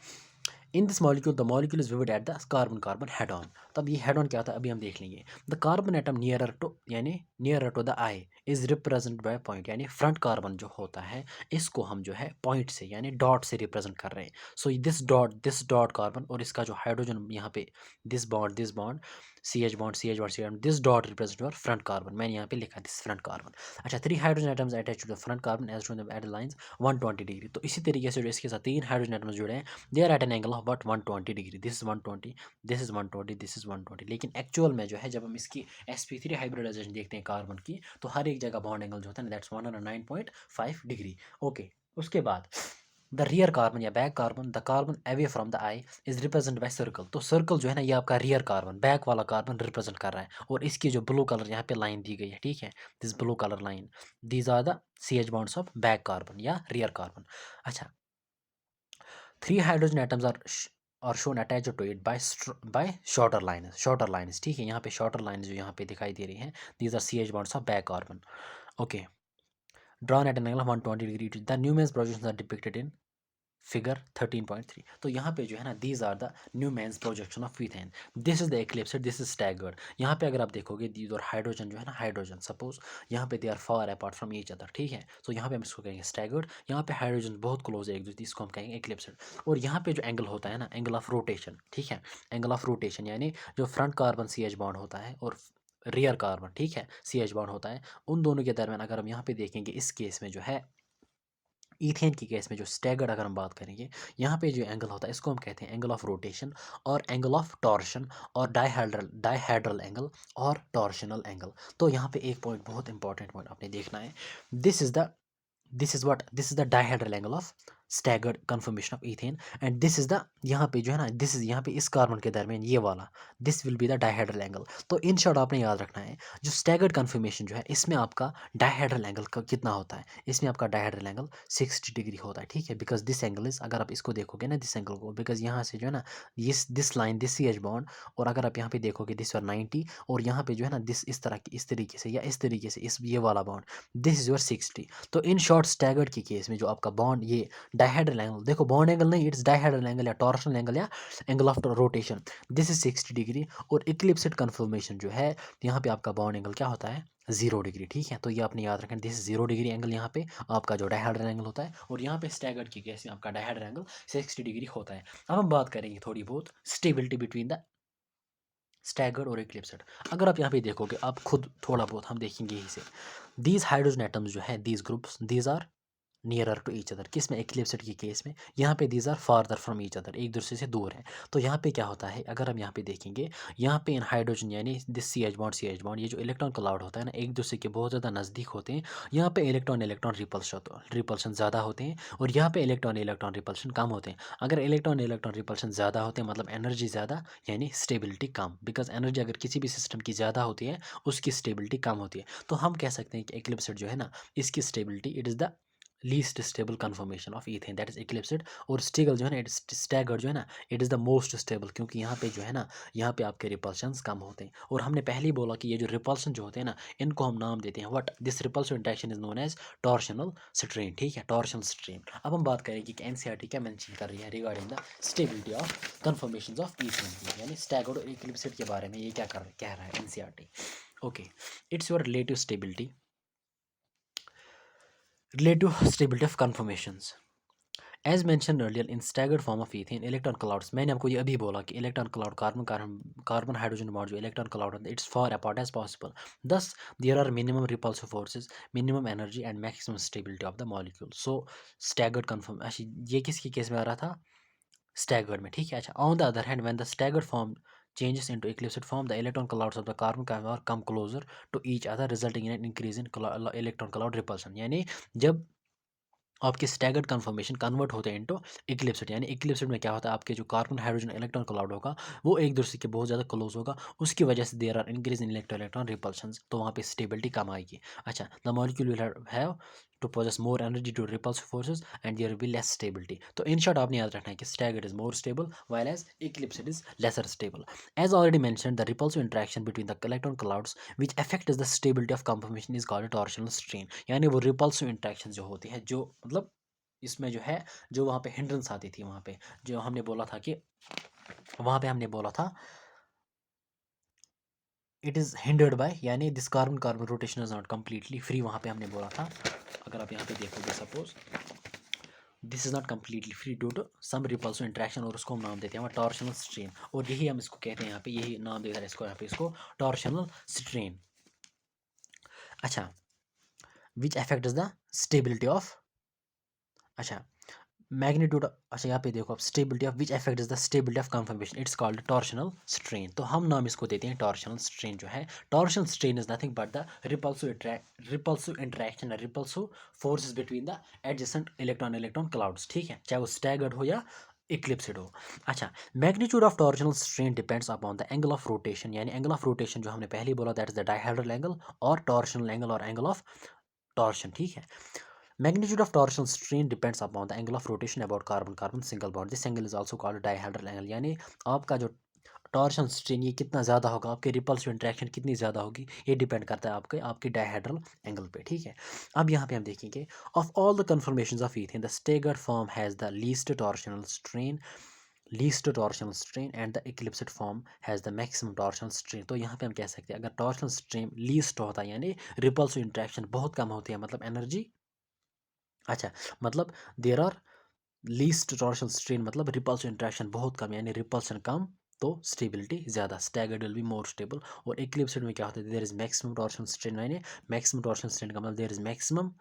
In this molecule the molecule is vivid eight the carbon carbon head on. तब ये हेड ऑन क्या होता है अभी हम देख लेंगे। The carbon atom nearer to यानी nearer to the eye is represent by point, यानी फ्रंट कार्बन जो होता है इसको हम जो है पॉइंट से यानी डॉट से रिप्रेजेंट कर रहे हैं। सो दिस डॉट कार्बन और इसका जो हाइड्रोजन यहाँ पे this bond C H bond this dot represent your front carbon, मैंने यहाँ पे लिखा दिस फ्रंट कार्बन। अच्छा, 3 hydrogen atoms attach to the front carbon as to the at lines 120 degree. तो इसी तरीके से जो इसके साथ 3 हाइड्रोजन एटम्स जुड़े हैं they are at an angle of but 120 degree. This is 120, this is 120, this is 120। लेकिन एक्चुअल में जो है जब हम इसकी sp3 हाइब्रिडाइजेशन देखते हैं कार्बन की, तो हर एक जगह बॉन्ड एंगल जो होता है ना दैट्स 109.5 डिग्री। ओके, उसके बाद द रियर कार्बन या back carbon, the carbon away from the eye is represent by circle. तो सर्कल जो है ना ये आपका रियर कार्बन, बैक वाला कार्बन रिप्रेजेंट कर रहा है, और इसकी जो ब्लू कलर यहाँ पे लाइन दी गई है, ठीक है, this blue colour line, these are the C H bonds of back carbon या रियर कार्बन। अच्छा, 3 hydrogen atoms are shown attached to it by shorter lines, ठीक है, यहाँ पे शॉर्टर लाइन्स जो यहाँ पे दिखाई दे रही हैं these are C H bonds of back carbon. Okay, drawn at an angle of 120 degree. The Newman's projections are depicted in figure 13.3। तो यहाँ पे जो है ना these are the Newman's projection of methane, this is the eclipsed, this is staggered. यहाँ पे अगर आप देखोगे दीज और हाइड्रोजन जो है ना, हाइड्रोजन सपोज यहाँ पे they are far apart from each other, ठीक है, तो यहाँ पे हम इसको कहेंगे स्टैगर्ड। यहाँ पे हाइड्रोजन बहुत क्लोज है एक दूसरे, इसको हम कहेंगे एक्लिप्स्ड। और यहाँ पे जो एंगल होता है ना, एंगल ऑफ रोटेशन, ठीक है, एंगल ऑफ रोटेशन यानी जो front carbon C H bond होता है और रियर कार्बन, ठीक है, सी एच बॉन्ड होता है, उन दोनों के दरमियान अगर हम यहाँ पे देखेंगे इस केस में जो है ईथेन की केस में जो स्टैगर्ड अगर हम बात करेंगे, यहाँ पे जो एंगल होता है इसको हम कहते हैं एंगल ऑफ रोटेशन और एंगल ऑफ टॉर्शन और डायहेड्रल एंगल और टॉर्शनल एंगल। तो यहाँ पे एक पॉइंट, बहुत इंपॉर्टेंट पॉइंट आपने देखना है, this is the this is the dihedral angle of staggered conformation of ethane, and this is the यहाँ पे जो है ना दिस इज यहाँ पे इस कार्बन के दरमियान ये वाला this will be the dihedral angle. तो इन शॉर्ट आपने याद रखना है जो स्टैगर्ड कन्फर्मेशन जो है इसमें आपका डायहेड्रल एंगल का कितना होता है, इसमें आपका डायहेड्रल एंगल 60 डिग्री होता है, ठीक है, बिकॉज दिस एंगल इज, अगर आप इसको देखोगे ना दिस एंगल को, बिकॉज यहाँ से जो है ना this line this C H bond, और अगर आप यहाँ पे देखोगे दिस और 90, और यहाँ पे जो है ना दिस इस तरह की इस तरीके से या इस तरीके से इस ये वाला बॉन्ड दिस इज योर 60। तो इन शॉर्ट स्टैगर्ड के केस में जो आपका बॉन्ड ये डायहेड्रल एंगल, देखो बॉन्ड एंगल नहीं, इट्स डायहेड्रल एंगल या टॉर्शनल एंगल या angle of rotation, this is 60 degree. और इक्लिप्सिड कन्फर्मेशन जो है यहाँ पे आपका बॉन्ड एंगल क्या होता है 0 डिग्री, ठीक है, तो ये आपने याद रखना, दिस 0 डिग्री एंगल यहाँ पे आपका जो डायहेड्रल एंगल होता है, और यहाँ पे स्टैगर्ड की केस में आपका डायहेड्रल एंगल 60 डिग्री होता है। अब हम बात करेंगे थोड़ी बहुत स्टेबिलिटी बिटवीन द स्टैगर्ड और इक्लिप्सड। अगर आप यहाँ पे देखोगे, आप खुद थोड़ा बहुत हम देखेंगे यहीं से, दीज हाइड्रोजन एटम्स जो है these groups these are nearer to each other, किस में एक्लिप्सड की केस में, यहाँ पे these are farther from each other, एक दूसरे से दूर हैं। तो यहाँ पे क्या होता है, अगर हम यहाँ पे देखेंगे, यहाँ पे इन हाइड्रोजन यानी दिस सी एच बॉन्ड ये जो इलेक्ट्रॉन क्लाउड होता है ना एक दूसरे के बहुत ज़्यादा नज़दीक होते हैं। यहाँ पे इलेक्ट्रॉन इलेक्ट्रॉन रिपल्शन ज़्यादा होते हैं, और यहाँ पे इलेक्ट्रॉन इलेक्ट्रॉन रिपल्शन कम होते हैं। अगर इलेक्ट्रॉन इलेक्ट्रॉन रिपल्शन ज़्यादा होते हैं मतलब एनर्जी ज़्यादा, यानी स्टेबिलिटी कम, बिकॉज एनर्जी अगर किसी भी सिस्टम की ज़्यादा होती है उसकी स्टेबिलिटी कम होती है। तो हम कह सकते हैं कि एक्लिप्सड जो है ना इसकी stability it is the least stable conformation of ethane that is eclipsed. और स्टेगल जो है ना स्टैगर्ड जो है ना it is the most stable, क्योंकि यहाँ पे जो है ना यहाँ पे आपके रिपल्शंस कम होते हैं। और हमने पहले ही बोला कि ये जो रिपल्शन जो होते हैं ना इनको हम नाम देते हैं what, this repulsive interaction is known as torsional strain, ठीक है, टॉर्शनल स्ट्रेन। अब हम बात करेंगे कि एनसीईआरटी क्या मेंशन कर रही है regarding the stability of conformation of ethane, यानी स्टैगर्ड और एक्लिप्सड के बारे में ये क्या कह रहा है NCERT. Okay, it's your relative stability of conformations. As mentioned earlier, in staggered form of ethane, electron clouds, मैंने आपको ये अभी बोला कि electron cloud carbon hydrogen bond जो इलेक्ट्रॉन क्लाउड होता है it's far apart as possible, thus there are minimum repulsive forces, minimum energy and maximum stability of the molecule. So staggered conform, अच्छा ये किसकी केस में आ रहा था staggered में, ठीक है। अच्छा, on the other hand when the staggered form changes into eclipsed form, the electron clouds of the carbon come closer to each other resulting in an increase in electron cloud repulsion, यानी जब आपके staggered conformation convert होते हैं into इक्लिप्सिड, यानी इक्लिप्सिड में क्या होता है, आपके जो कार्बन हाइड्रोजन इलेक्ट्रॉन क्लाउड होगा वो एक दूसरे के बहुत ज़्यादा क्लोज होगा, उसकी वजह से there are increase in electron repulsions, तो वहाँ पे स्टेबिलिटी कम आएगी। अच्छा, the molecule will have to possess more energy to repulse forces and there will be less stability. तो इन शॉर्ट आपने याद रखना है कि staggered is more stable while as eclipsed is lesser stable. As already mentioned, the repulsive interaction between the electron clouds which affect the stability of conformation is called torsional strain, यानी वो repulsive interaction जो होती है, जो मतलब इसमें जो है, जो वहाँ पे हिंड्रेंस आती थी, वहाँ पे जो हमने बोला था कि वहाँ पे हमने बोला था इट इज़ हिंडर्ड बाय, यानी this carbon carbon rotation is not completely free, वहाँ पे हमने बोला था। अगर आप यहाँ पे देखोगे, suppose this is not completely free due to some repulsive interaction, और उसको हम नाम देते हैं टॉर्शनल स्ट्रेन, और यही हम इसको कहते हैं यहाँ पे, यही नाम देता है इसको यहाँ पे, इसको टॉर्शनल स्ट्रेन। अच्छा, विच अफेक्ट द स्टेबिलिटी ऑफ, अच्छा मैग्नीट्यूड, अच्छा यहाँ पे देखो आप, stability of which affect is the stability of confirmation, it's called torsional strain, तो हम नाम इसको देते हैं टॉर्शनल स्ट्रेन जो है। Torsional strain is nothing but the repulsive interaction, repulsive forces between the adjacent electron electron clouds, ठीक है, चाहे वो स्टैगर्ड हो या इक्लिप्सिड हो। अच्छा, magnitude of torsional strain depends upon the angle of rotation, यानी एंगल ऑफ रोटेशन जो हमने पहले बोला, that is the dihedral angle और टॉर्शनल एंगल और एंगल ऑफ टॉर्शन, ठीक है। Magnitude of torsional strain depends upon the angle of rotation about carbon-carbon single bond. This angle is also called dihedral angle. यानी आपका जो torsion strain ये कितना ज़्यादा होगा, आपके रिपल्सिव इंटरेक्शन कितनी ज़्यादा होगी, ये डिपेंड करता है आपके डायहेड्रल एंगल पे, ठीक है। अब यहाँ पे हम देखेंगे, of all the conformations of ethane the staggered form has the least torsional strain and the eclipsed form has the maximum torsional strain. तो यहाँ पे हम कह सकते हैं, अगर टॉर्शनल स्ट्रेन लीस्ट होता है यानी रिपल्सिव इंटरेक्शन बहुत कम होती है, मतलब एनर्जी, अच्छा मतलब there are least torsional strain, मतलब रिपल्शन इंट्रैक्शन बहुत कम, यानी रिपल्शन कम तो स्टेबिलिटी ज़्यादा, staggered will be more stable. और इक्लिप्सिड में क्या होता है, there is maximum torsional strain, यानी मैक्सिमम टॉर्शनल स्ट्रेन का मतलब there is maximum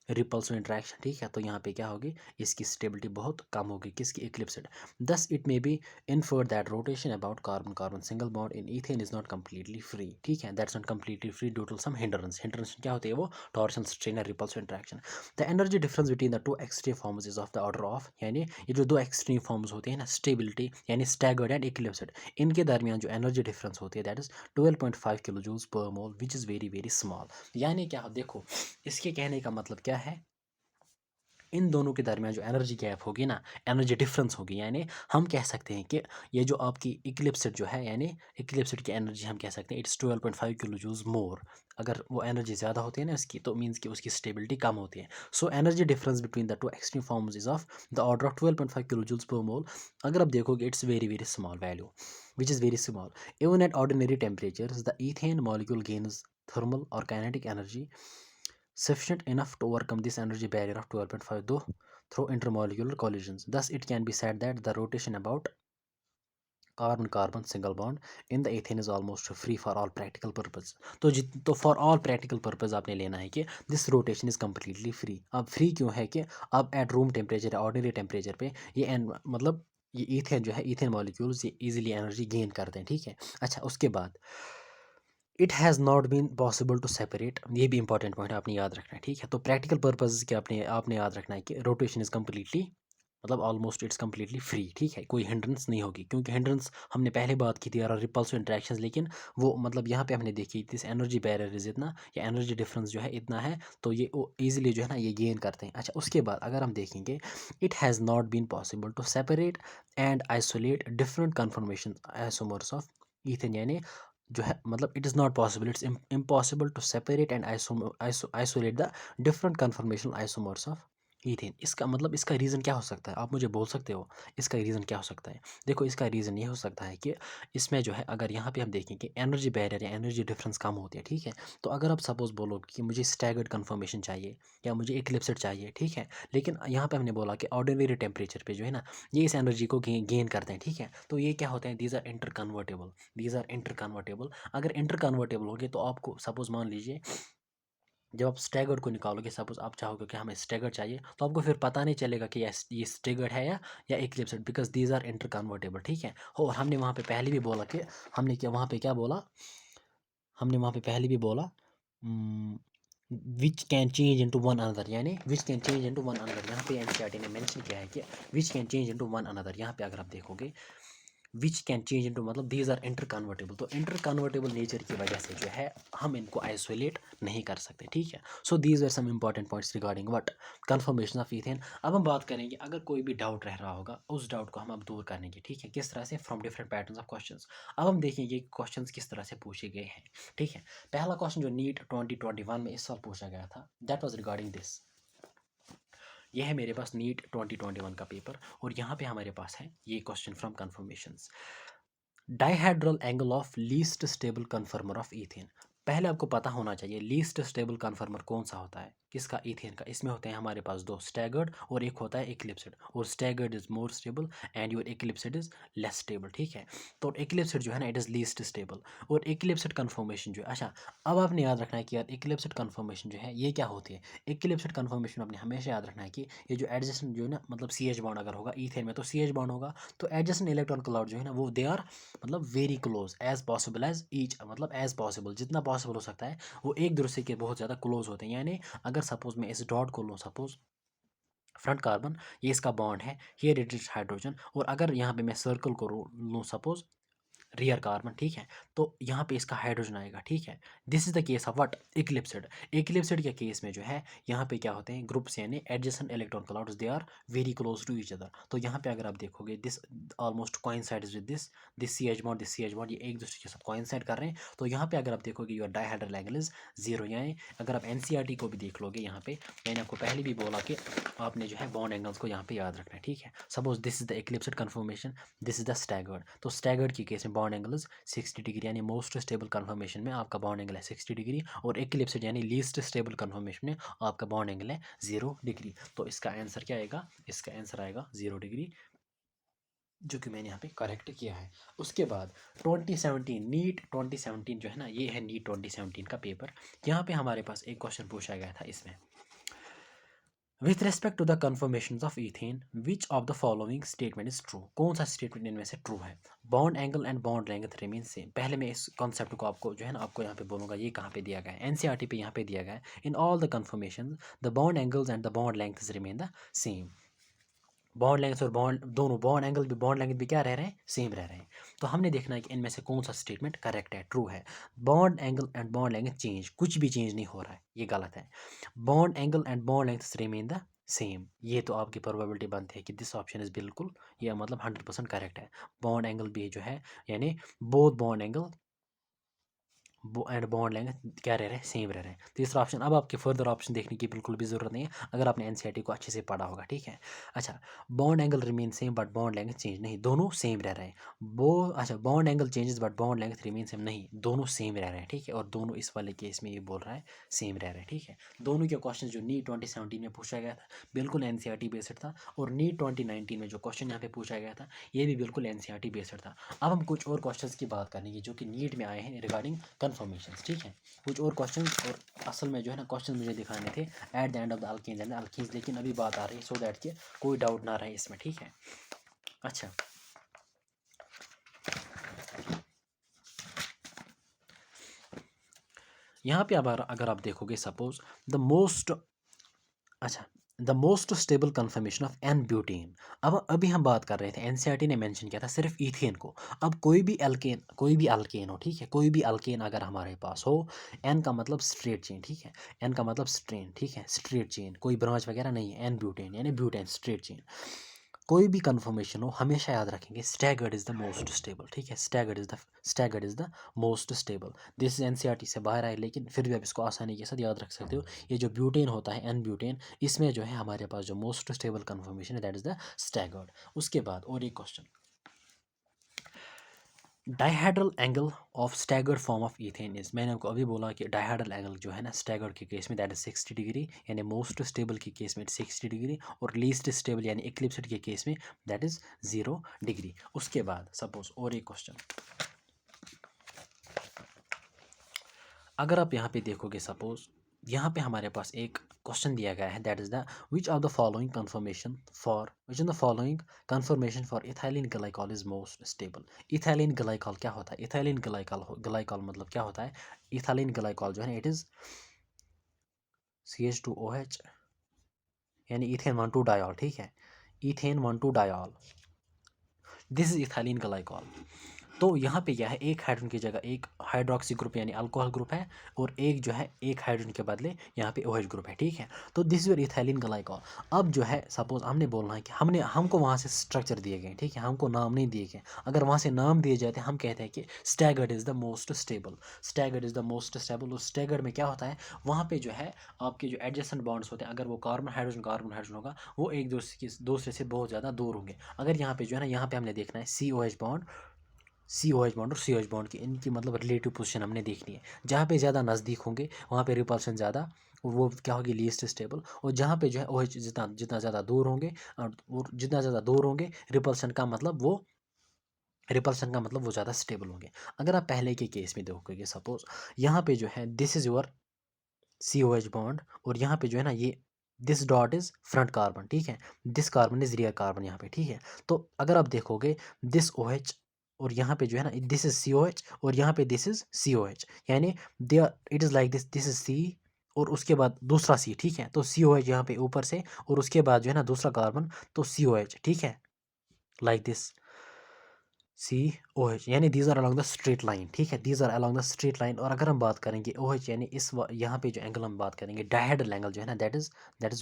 repulsive interaction, ठीक है। तो यहाँ पे क्या होगी, इसकी स्टेबिलिटी बहुत कम होगी, किसकी, eclipsed. Thus it may be inferred that rotation about carbon carbon single bond in ethane is not completely free, ठीक है, that's not completely free due to some hindrance. Hindrance क्या होती है, वो टॉर्शनल स्ट्रेन और repulsive interaction. The energy difference between the two extreme forms is of the order of, यानी ये जो दो एक्सट्रीम फॉर्म्स होते हैं ना, स्टेबिलिटी यानी स्टैगर्ड एंड इक्लिप्सिड, इनके दरमियान जो एनर्जी डिफरेंस होती है that is 12.5 kilo joules per mole, which is very very small. यानी क्या, देखो इसके कहने का मतलब क्या है, इन दोनों के दरमियान जो एनर्जी गैप होगी ना, एनर्जी डिफरेंस होगी, यानी हम कह सकते हैं कि ये जो आपकी इक्लिप्सिड जो है, यानी इक्लिप्सिड की एनर्जी हम कह सकते हैं इट्स 12.5 किलो जूल्स मोर। अगर वो एनर्जी ज़्यादा होती है ना इसकी, तो मीन्स कि उसकी स्टेबिलिटी कम होती है। So energy difference between the two extreme forms is of the order of 12.5 kilo joules per mole. अगर आप देखोगे, it's very very small value, which is very small. Even at ordinary temperature the ethane molecule gains thermal or kinetic energy sufficient enough to overcome this energy barrier of 12.5 though through intermolecular collisions. Thus, it can be said that the rotation about carbon-carbon single bond in the ethane is almost free for all practical purpose. तो for all practical purpose आपने लेना है कि this rotation is completely free. अब free क्यों है कि अब at room temperature या ordinary temperature पे ये मतलब ये ईथेन जो है, ईथेन मॉलिक्यूल्स ये इजीली एनर्जी गेन करते हैं, ठीक है। अच्छा, उसके बाद it has not been possible to separate, ये भी इंपॉर्टेंट पॉइंट आपने याद रखना है, ठीक है। तो प्रैक्टिकल पर्पज के आपने याद रखना है कि रोटेशन इज़ कम्प्लीटली, मतलब ऑलमोस्ट इट्स कम्प्लीटली फ्री, ठीक है, कोई हिंड्रेंस नहीं होगी, क्योंकि हिंड्रेंस हमने पहले बात की थी यार रिपल्सिव इंट्रैक्शंस, लेकिन वो मतलब यहाँ पे हमने देखी दिस एनर्जी बैरियर इज इतना, या एनर्जी डिफरेंस जो है इतना है, तो ये ईजिली जो है ना ये गेन करते हैं। अच्छा, उसके बाद अगर हम देखेंगे, it has not been possible to separate and isolate different conformation isomers of ethane, यानी जो है मतलब it is not possible, it's impossible to separate and isolate the different conformational isomers of ethane. इसका मतलब, इसका रीज़न क्या हो सकता है, आप मुझे बोल सकते हो इसका रीज़न क्या हो सकता है। देखो, इसका रीज़न ये हो सकता है कि इसमें जो है, अगर यहाँ पे हम देखें कि एनर्जी बैरियर या एनर्जी डिफरेंस कम होती है, ठीक है। तो अगर आप सपोज बोलो कि मुझे स्टैगर्ड कन्फर्मेशन चाहिए या मुझे इक्लिप्सिड चाहिए, ठीक है, लेकिन यहाँ पे हमने बोला कि ऑर्डिनरी टेम्परेचर पे जो है ना ये इस एनर्जी को गेन करते हैं, ठीक है। तो ये क्या होते हैं, these are interconvertible, these are interconvertible. अगर इंटर कन्वर्टेबल होंगे तो आपको सपोज मान लीजिए, जब आप स्टैगर्ड को निकालोगे, सपोज आप चाहोगे कि हमें स्टैगर्ड चाहिए, तो आपको फिर पता नहीं चलेगा कि ये स्टैगर्ड है या eclipsed, because these are interconvertible, ठीक है। और हमने वहाँ पे पहले भी बोला कि हमने क्या वहाँ पे क्या बोला, हमने वहाँ पे पहले भी बोला which can change into one another, यानी which can change into one another. यहाँ पे एनसीईआरटी ने मेंशन किया है कि which can change into one another. यहाँ पे अगर आप देखोगे विच कैन चेंज इनटू मतलब दीज आर इंटर कन्वर्टेबल, तो इंटर कन्वर्टेबल नेचर की वजह से जो है हम इनको आइसोलेट नहीं कर सकते, ठीक है। So these are some important points regarding what conformation of ethane. अब हम बात करेंगे अगर कोई भी डाउट रह रहा होगा उस डाउट को हम अब दूर करेंगे, ठीक है, किस तरह से, from different patterns of questions. अब हम देखेंगे क्वेश्चंस किस तरह से पूछे गए हैं, ठीक है। पहला क्वेश्चन जो नीट 2021 में इस साल पूछा गया था दैट वाज रिगार्डिंग दिस। ये है मेरे पास नीट 2021 का पेपर और यहाँ पे हमारे पास है ये question from conformations. Dihedral angle of least stable कन्फर्मर of ethane. पहले आपको पता होना चाहिए लीस्ट स्टेबल कन्फर्मर कौन सा होता है, किसका, ईथेन का। इसमें होते हैं हमारे पास दो, स्टैगर्ड और एक होता है एक्लिप्सिड, और staggered is more stable and your eclipsed is less stable, ठीक है। तो एक्लिप्सिड जो है ना इट इज़ लीस्ट स्टेबल, और एक्लिप्सिड कन्फर्मेशन जो है, अच्छा अब आपने याद रखना है कि यार एक्लिप्सिड कन्फर्मेशन जो है ये क्या होती है। एक्लिप्सिड कन्फर्मेशन आपने हमेशा याद रखना है कि ये जो एडजेसेंट जो है ना, मतलब सी एच बॉन्ड अगर होगा ईथेन में तो सी एच बॉन्ड होगा, तो एडजेसेंट इलेक्ट्रॉन क्लाउड जो है ना वो दे आर मतलब very close as possible as each, मतलब एज पॉसिबल जितना पॉसिबल हो सकता है वो एक दूसरे के बहुत ज़्यादा क्लोज होते हैं। यानी अगर सपोज मैं इस डॉट को लूँ, सपोज फ्रंट कार्बन, ये इसका बॉन्ड है, हियर इट इज हाइड्रोजन, और अगर यहाँ पे मैं सर्कल को लूँ सपोज रियर कार्बन, ठीक है, तो यहाँ पे इसका हाइड्रोजन आएगा, ठीक है। This is the case of what eclipsed. Eclipsed के केस में जो है यहाँ पे क्या होते हैं ग्रुप्स, यानी adjacent electron clouds they are very close to each other. तो यहाँ पे अगर आप देखोगे this almost coincides with this C H bond, this C H bond, ये एक दूसरे के साथ कोइंसाइड कर रहे हैं। तो यहाँ पे अगर आप देखोगे your dihedral angle is zero. यानी अगर आप एनसीईआरटी को भी देख लोगे यहाँ पे, मैंने आपको पहले भी बोला कि आपने जो है बॉन्ड एंगल्स को यहाँ पे याद रखना है, ठीक है। Suppose this is the eclipsed conformation, this is the staggered. तो स्टैगर्ड की केस में बॉन्ड एंगल इज 60 डिग्री, यानी मोस्ट स्टेबल कन्फर्मेशन में आपका बॉन्ड एंगल है 60 डिग्री, और इक्लिप्सिड यानी लीस्ट स्टेबल कन्फर्मेशन में आपका बॉन्ड एंगल है 0 डिग्री। तो इसका आंसर क्या आएगा, इसका आंसर आएगा 0 डिग्री, जो कि मैंने यहाँ पे करेक्ट किया है। उसके बाद 2017 नीट 2017 जो है ना, ये है नीट 2017 का पेपर। यहाँ पे हमारे पास एक क्वेश्चन पूछा गया था इसमें, with respect to the conformation of ethane which of the following statement is true. कौन सा स्टेटमेंट इनमें से ट्रू है। Bond angle and bond length remain same. पहले मैं इस कॉन्सेप्ट को आपको जो है ना आपको यहाँ पे बोलूँगा, ये कहाँ पे दिया गया है, एनसीईआरटी पे यहाँ पे दिया गया है। In all the confirmation the bond angles and the bond length remain the same. Bond length और बॉन्ड दोनों, बॉन्ड एंगल भी बॉन्ड लेंथ भी क्या रह रहे हैं, सेम रह रहे हैं। तो हमने देखना है कि इनमें से कौन सा स्टेटमेंट करेक्ट है, ट्रू है। Bond angle and bond length change, कुछ भी चेंज नहीं हो रहा है, ये गलत है। Bond angle and bond length remain the same, ये तो आपकी प्रोबेबिलिटी बनती है कि दिस ऑप्शन इज बिल्कुल, ये मतलब 100% करेक्ट है। बॉन्ड एंगल भी जो है, यानी both bond angle and bond length क्या रह रहे हैं, सेम रह रहे हैं। तीसरा ऑप्शन, अब आपके फर्दर ऑप्शन देखने की बिल्कुल भी ज़रूरत नहीं है अगर आपने एनसीईआरटी को अच्छे से पढ़ा होगा, ठीक है। अच्छा, bond angle remain same but bond length change, नहीं, दोनों सेम रह रहे हैं। अच्छा, bond angle changes but bond length remain same, नहीं, दोनों सेम रह रहे हैं, ठीक है। और दोनों इस वाले केस में ये बोल रहा है सेम रह रहे हैं, ठीक है। दोनों के क्वेश्चन जो नीट 2017 में पूछा गया था बिल्कुल एनसीईआरटी बेस्ड था, और नीट 2019 में जो क्वेश्चन यहाँ पे पूछा गया था ये भी बिल्कुल एनसीईआरटी बेस्ड था। अब हम कुछ और क्वेश्चंस की बात करेंगे जो कि नीट में आए हैं रिगार्डिंग कन्फर्मेशन, ठीक है। कुछ और क्वेश्चन, और असल में जो है ना क्वेश्चन मुझे दिखाने थे at the end of the alkanes and alkenes, लेकिन अभी बात आ रही है सो दैट कि कोई डाउट ना रहे इसमें, ठीक है। अच्छा, यहाँ पे अब अगर आप देखोगे सपोज द मोस्ट, अच्छा, the most stable conformation of n butane. अब अभी हम बात कर रहे थे, एनसीईआरटी ने मेंशन किया था सिर्फ ईथेन को। अब कोई भी अल्केन हो, ठीक है, कोई भी अल्केन अगर हमारे पास हो, एन का मतलब स्ट्रेट चेन, ठीक है, एन का मतलब स्ट्रेन, ठीक है, स्ट्रेट चेन, कोई ब्रांच वगैरह नहीं है, एन ब्यूटेन यानी ब्यूटेन स्ट्रेट चेन। कोई भी कन्फर्मेशन हो हमेशा याद रखेंगे staggered is the most stable, ठीक है, staggered is the most stable. This is NCERT से बाहर आए, लेकिन फिर भी आप इसको आसानी के साथ याद रख सकते हो। ये जो ब्यूटेन होता है, एन ब्यूटेन, इसमें जो है हमारे पास जो मोस्ट स्टेबल कन्फर्मेशन है दैट इज द स्टैगर्ड। उसके बाद और एक question, dihedral angle of staggered form of ethane is. मैंने आपको अभी बोला कि डाइहेड्रल एंगल जो है ना स्टैगर्ड के केस में दैट इज 60 डिग्री, यानी मोस्ट स्टेबल के केस में 60 डिग्री, और लीस्ट स्टेबल यानी इक्लिप्सिड के केस में दैट इज 0 डिग्री। उसके बाद सपोज और एक क्वेश्चन, अगर आप यहाँ पे देखोगे सपोज यहाँ पे हमारे पास एक क्वेश्चन दिया गया है that is the which of the following conformation for which of the following conformation for ethylene glycol is most stable. Ethylene glycol क्या होता है, इथाइलिन ग्लाइकॉल मतलब क्या होता है, इथाइलिन ग्लाइकॉल जो है ना इट इज़ CH2OH यानी इथेन 1,2 डायॉल, ठीक है, ethane 1,2 dial, this is ethylene glycol. तो यहाँ पे क्या है, एक हाइड्रोजन की जगह एक हाइड्रोक्सी ग्रुप यानी अल्कोहल ग्रुप है, और एक जो है एक हाइड्रोजन के बदले यहाँ पे OH ग्रुप है, ठीक है। तो this is your ethylene glycol. अब जो है सपोज हमने बोलना है कि हमको वहाँ से स्ट्रक्चर दिए गए, ठीक है, हमको नाम नहीं दिए गए। अगर वहाँ से नाम दिए जाते हैं, हम कहते हैं कि staggered is the most stable, staggered is the most stable. और स्टैगर्ड में क्या होता है, वहाँ पे जो है आपके जो एडजेसेंट बॉन्ड्स होते हैं, अगर वो कार्बन हाइड्रोजन होगा, वो एक दूसरे से बहुत ज़्यादा दूर होंगे। अगर यहाँ पे जो है ना, यहाँ पे हमने देखना है COH बॉन्ड, COH बॉन्ड और COH बॉन्ड की इनकी मतलब रिलेटिव पोजीशन हमने देखनी है। जहाँ पे ज़्यादा नज़दीक होंगे वहाँ पे रिपल्शन ज़्यादा, और वो क्या होगी, लीस्ट स्टेबल। और जहाँ पे जो है OH जितना जितना ज़्यादा दूर होंगे, और जितना ज़्यादा दूर होंगे रिपल्शन का मतलब वो ज़्यादा स्टेबल होंगे। अगर आप पहले के केस में देखोगे, सपोज यहाँ पे जो है this is your COH bond, और यहाँ पे जो है ना ये this dot is front carbon, ठीक है, this carbon is rear carbon यहाँ पे, ठीक है। तो अगर आप देखोगे दिस OH, और यहाँ पे जो है ना दिस इज COH, और यहाँ पे दिस इज COH, यानी they it is like this is C, और उसके बाद दूसरा C, ठीक है। तो COH यहाँ पे ऊपर से, और उसके बाद जो है ना दूसरा कार्बन, तो COH, ठीक है, लाइक दिस COH, यानी these are along the straight line, ठीक है, these are along the straight line. और अगर हम बात करेंगे OH यानी यहाँ पे जो एंगल हम बात करेंगे, डायहेड्रल एंगल जो है ना, दैट इज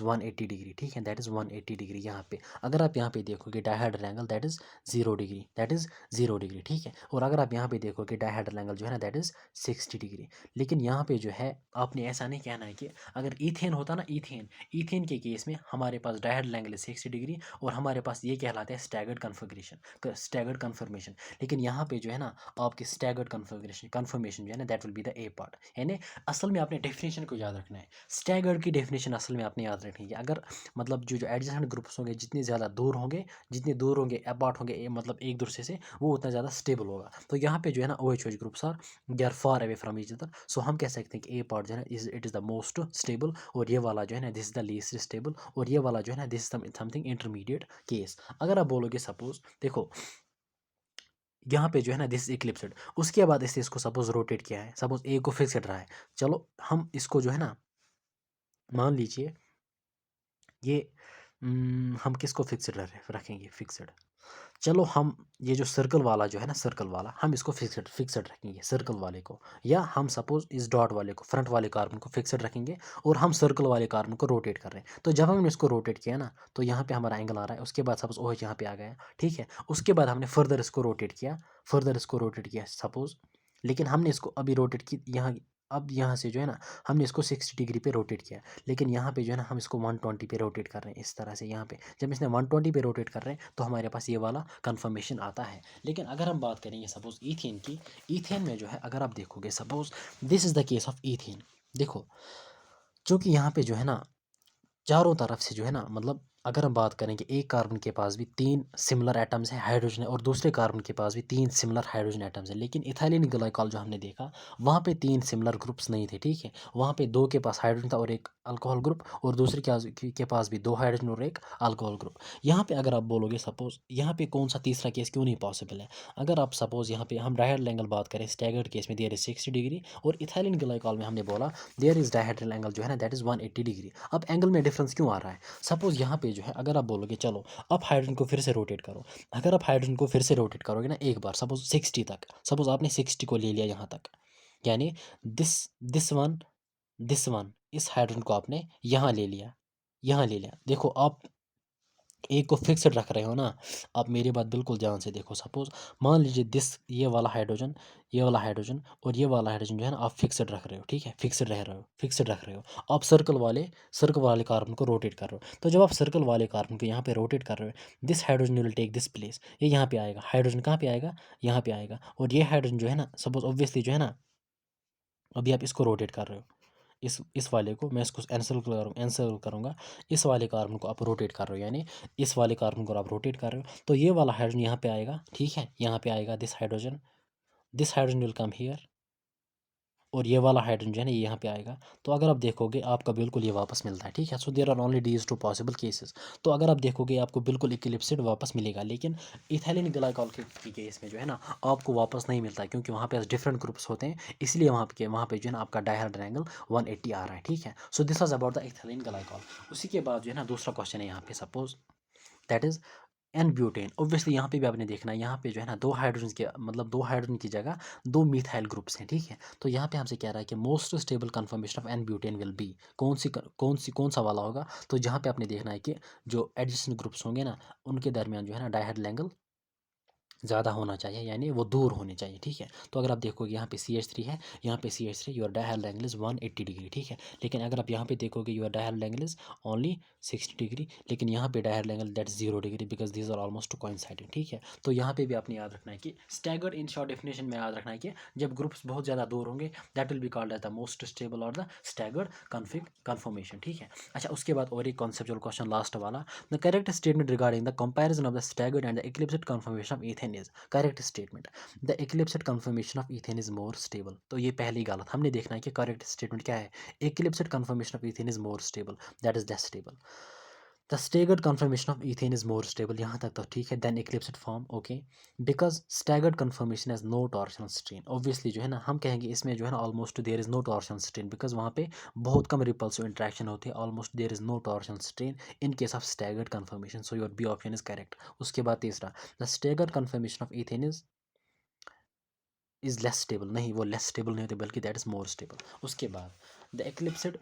180 डिग्री, ठीक है, दैट इज 180 डिग्री। यहाँ पे अगर आप यहाँ पे देखोगे dihedral angle, that is 0 degree, that is 0 degree, ठीक है। और अगर आप यहाँ पे देखोगे डायहेड्रल एंगल जो है ना, दैट इज 60 डिग्री। लेकिन यहाँ पे जो है आपने ऐसा नहीं कहना है कि अगर ईथेन होता ना, ईथेन के केस में हमारे पास डायहेड्रल एंगल इज 60 डिग्री, और हमारे पास ये कहलाता है स्टैगर्ड कन्फिगरेशन, स्टैगर्ड कन्फर्मेशन। लेकिन यहाँ पे जो है ना आपकी स्टैगर्ड कन्फर्मेशन जो है ना, that will be the A part. यानी असल में आपने डेफिनेशन को याद रखना है। स्टैगर्ड की डेफिनेशन असल में आपने याद रखनी है। अगर मतलब जो एडजेसेंट ग्रुप्स होंगे जितने ज़्यादा दूर होंगे, अपार्ट होंगे मतलब एक दूसरे से, वो उतना ज़्यादा स्टेबल होगा। तो यहाँ पे जो है ना OH groups are they are far away from each other. सो हम कह सकते हैं कि ए पार्ट जो है ना it is the most stable, और ये वाला जो है ना this is the least stable, और ये वाला जो है ना this is something intermediate case. अगर आप बोलोगे सपोज देखो यहाँ पे जो है ना दिस इक्लिप्सड, उसके बाद इसे इसको सपोज रोटेट किया है, सपोज ए को फिक्सड रहा है, चलो हम इसको जो है ना मान लीजिए ये हम किसको फिक्सड रखेंगे, फिक्सड, चलो हम ये जो सर्कल वाला जो है ना, सर्कल वाला हम इसको फिक्सड रखेंगे, सर्कल वाले को, या हम सपोज इस डॉट वाले को, फ्रंट वाले कार्बन को फिक्सड रखेंगे, और हम सर्कल वाले कार्बन को रोटेट कर रहे हैं। तो जब हमने इसको रोटेट किया ना, तो यहाँ पे हमारा एंगल आ रहा है, उसके बाद सपोज OH यहाँ पे आ गया, ठीक है। उसके बाद हमने फर्दर इसको रोटेट किया सपोज, लेकिन हमने इसको अभी रोटेट की यहाँ, अब यहाँ से जो है ना हमने इसको 60 डिग्री पे रोटेट किया, लेकिन यहाँ पे जो है ना हम इसको 120 पे रोटेट कर रहे हैं, इस तरह से। यहाँ पे जब इसने 120 पे रोटेट कर रहे हैं तो हमारे पास ये वाला कन्फर्मेशन आता है। लेकिन अगर हम बात करेंगे सपोज ईथेन की, ईथेन में जो है अगर आप देखोगे suppose this is the case of ethane, देखो चूँकि यहाँ पे जो है ना चारों तरफ से जो है ना, मतलब अगर हम बात करेंगे एक कार्बन के पास भी 3 सिमिलर एटम्स हैं, हाइड्रोजन है, और दूसरे कार्बन के पास भी 3 सिमिलर हाइड्रोजन एटम्स हैं। लेकिन इथाइलिन ग्लाइकॉल जो हमने देखा, वहाँ पे 3 सिमिलर ग्रुप्स नहीं थे, ठीक है। वहाँ पे 2 के पास हाइड्रोजन था और एक अल्कोहल ग्रुप, और दूसरे के पास भी 2 हाइड्रोजन और एक अल्कोहल ग्रुप। यहाँ पे अगर आप बोलोगे सपोज यहाँ पे कौन सा तीसरा केस क्यों नहीं पॉसिबल है, अगर आप सपोज यहाँ पे हम डायहेड्रल एंगल बात करें, स्टैगर्ड केस में देयर इज 60 डिग्री, और इथाइलिन ग्लाइकॉल में हमने बोला देयर इज डायहेड्रल एंगल जो है ना दैट इज 180 डिग्री। अब एंगल में डिफरेंस क्यों आ रहा है, सपोज यहाँ पे जो है अगर आप बोलोगे चलो आप हाइड्रोजन को फिर से रोटेट करो, अगर आप हाइड्रोजन को फिर से रोटेट करोगे ना एक बार, सपोज 60 तक, सपोज आपने 60 को ले लिया यहाँ तक, यानी दिस दिस वन इस हाइड्रोजन को आपने यहाँ ले लिया। देखो आप एक को फिक्सड रख रहे हो ना, आप मेरी बात बिल्कुल ध्यान से देखो। सपोज मान लीजिए दिस ये वाला हाइड्रोजन और ये वाला हाइड्रोजन जो है ना आप फिक्सड रख रहे हो, ठीक है, फिक्सड रख रहे हो। आप सर्कल वाले कार्बन को रोटेट कर रहे हो। तो जब आप सर्कल वाले कार्बन को यहाँ पे रोटेट कर रहे हो, this hydrogen will take this place, ये यहाँ पे आएगा, हाइड्रोजन कहाँ पे आएगा, यहाँ पे आएगा। और ये हाइड्रोजन जो है ना सपोज ऑब्वियसली जो है ना अभी आप इसको रोटेट कर रहे हो, इस वाले को मैं इसको एंसर करूँगा, इस वाले कार्बन को आप रोटेट कर रहे हो, यानी इस वाले कार्बन को आप रोटेट कर रहे हो। तो ये वाला हाइड्रोजन यहाँ पे आएगा, ठीक है, यहाँ पे आएगा this hydrogen will come here, और ये वाला हाइड्रोजन जो है ना ये यहाँ पे आएगा। तो अगर आप देखोगे आपका बिल्कुल ये वापस मिलता है, ठीक है। So there are only these two possible cases. तो अगर आप देखोगे आपको बिल्कुल इक्लिप्सिड वापस मिलेगा, लेकिन इथाइलिन ग्लाइकॉल के केस में जो है ना आपको वापस नहीं मिलता है, क्योंकि वहाँ पे डिफरेंट ग्रुप्स होते हैं, इसलिए वहाँ पे जो है ना आपका डायहाइड्रल एंगल 180 आ रहा है, ठीक है। So this was about the ethylene glycol. उसी के बाद जो है ना दूसरा क्वेश्चन है यहाँ पे, suppose that is an butane. Obviously यहाँ पे भी आपने देखना है, यहाँ पे जो है ना दो हाइड्रोजन के मतलब दो हाइड्रोजन की जगह दो मिथाइल ग्रुप्स हैं, ठीक है। तो यहाँ पे हमसे कह रहा है कि most stable conformation of n butane will be, कौन सा वाला होगा। तो जहाँ पे आपने देखना है कि जो एडिशन ग्रुप्स होंगे ना उनके दरमियान जो है ना डायहाइड्रल एंगल ज़्यादा होना चाहिए, यानी वो दूर होने चाहिए, ठीक है। तो अगर आप देखोगे यहाँ पे CH3 है, यहाँ पे CH3, your dihedral angle is 180 degree, ठीक है। लेकिन अगर आप यहाँ पे देखोगे your dihedral angle is only 60 degree, लेकिन यहाँ पे dihedral angle that 0 degree, because these are almost coinciding, ठीक है। तो यहाँ पे भी आपने याद रखना है कि स्टैगर्ड, इन शॉर्ट डेफिनेशन में याद रखना है कि जब ग्रुप्स बहुत ज़्यादा दूर होंगे that will be called as the most stable और द स्टैगर्ड कन्फर्मेशन, ठीक है। अच्छा, उसके बाद और एक कॉन्सेप्चुअल क्वेश्चन लास्ट वाला, the correct statement regarding the comparison of the staggered and the eclipsed conformation of ethane is correct statement, the eclipsed conformation of ethane is more stable. तो ये पहली गलत, हमने देखना है कि करेक्ट स्टेटमेंट क्या है। Eclipsed conformation of ethane is more stable, that is less stable. The staggered conformation of ethane is more stable, यहाँ तक तो ठीक है। Then eclipsed form, okay, because staggered conformation has no torsional strain. Obviously जो है ना हम कहेंगे इसमें जो है ना almost there is no torsional strain, because वहाँ पे बहुत कम रिपल्सिव इंट्रैक्शन होती है, almost there is no torsional strain in case of staggered conformation. So your B option is correct. उसके बाद तीसरा, the staggered conformation of ethane is less stable, नहीं वो लेस स्टेबल नहीं होती बल्कि दैट इज़ मोर स्टेबल। उसके बाद the eclipsed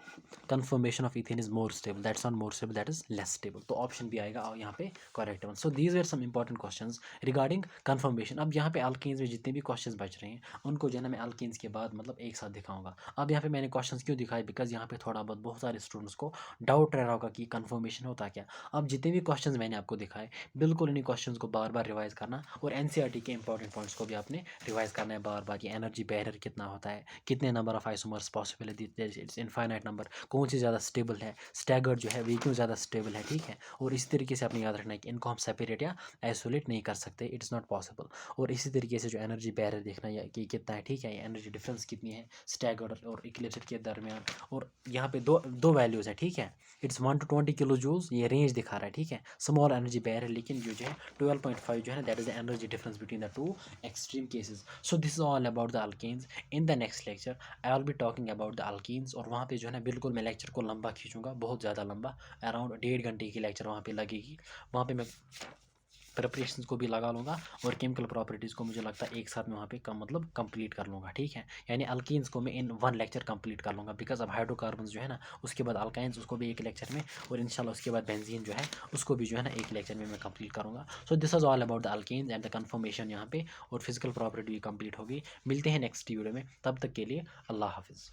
conformation of ethane is more stable, that's not more stable, that is less stable. तो ऑप्शन भी आएगा और यहाँ पे correct one. So these were some important questions regarding conformation. अब यहाँ पे अल्केन्स में जितने भी क्वेश्चंस बच रहे हैं उनको जो है ना मैं अल्केन्स के बाद मतलब एक साथ दिखाऊंगा। अब यहाँ पे मैंने क्वेश्चंस क्यों दिखाए, बिकॉज यहाँ पे थोड़ा बहुत सारे स्टूडेंट्स को डाउट रह रहा होगा कि कन्फर्मेशन होता क्या। अब जितने भी क्वेश्चंस मैंने आपको दिखाए बिल्कुल इन्हीं क्वेश्चंस को बार बार रिवाइज करना, और एनसीईआरटी के इंपॉर्टेंट पॉइंट्स को भी आपने रिवाइज करना है बार बार। ये एनर्जी बैरियर कितना होता है, कितने नंबर ऑफ आइसोमर्स पॉसिबल है, इट्स इनफाइनाइट नंबर, कौन सी ज़्यादा स्टेबल है, स्टैगर्ड जो है वे क्यों ज़्यादा स्टेबल है, ठीक है। और इसी तरीके से आपने याद रखना है कि इनको हम सेपरेट या आइसोलेट नहीं कर सकते, इट्स नॉट पॉसिबल। और इसी तरीके से जो एनर्जी बैरियर देखना है कि कितना है, ठीक है, एनर्जी डिफरेंस कितनी है स्टैगर्ड और इक्लिप्सिड के दरमियान। और यहाँ पे दो दो वैल्यूज़ है, ठीक है, इट्स 1 to 20 किलो जूल्स, ये रेंज दिखा रहा है, ठीक है, स्मॉल एनर्जी बैरियर, लेकिन जो है 12.5 जो है ना that is the energy difference between the two extreme cases. So this is all about the alkanes. In the next lecture I will be talking about the alkenes, और वहाँ पे जो है ना बिल्कुल मैं लेक्चर को लंबा खींचूंगा, बहुत ज़्यादा लंबा, अराउंड 1.5 घंटे की लेक्चर वहाँ पे लगेगी। वहाँ पे मैं प्रिपरेशन को भी लगा लूँगा और केमिकल प्रॉपर्टीज़ को मुझे लगता है एक साथ में वहाँ पे कम मतलब कंप्लीट कर लूँगा, ठीक है। यानी अल्कीन्स को मैं इन 1 लेक्चर कंप्लीट कर लूँगा, बिकॉज अब हाइड्रोकार्बन्स जो है ना उसके बाद अल्काइंस उसको भी एक लेक्चर में, और इंशाल्लाह उसके बाद बेंजीन जो है उसको भी जो है ना एक लेक्चर में मैं कंप्लीट करूँगा। So this is all about the alkanes and the conformation यहाँ पे, और फिजिकल प्रॉपर्टी भी कंप्लीट होगी। मिलते हैं नेक्स्ट वीडियो में, तब तक के लिए अल्लाह हाफिज़।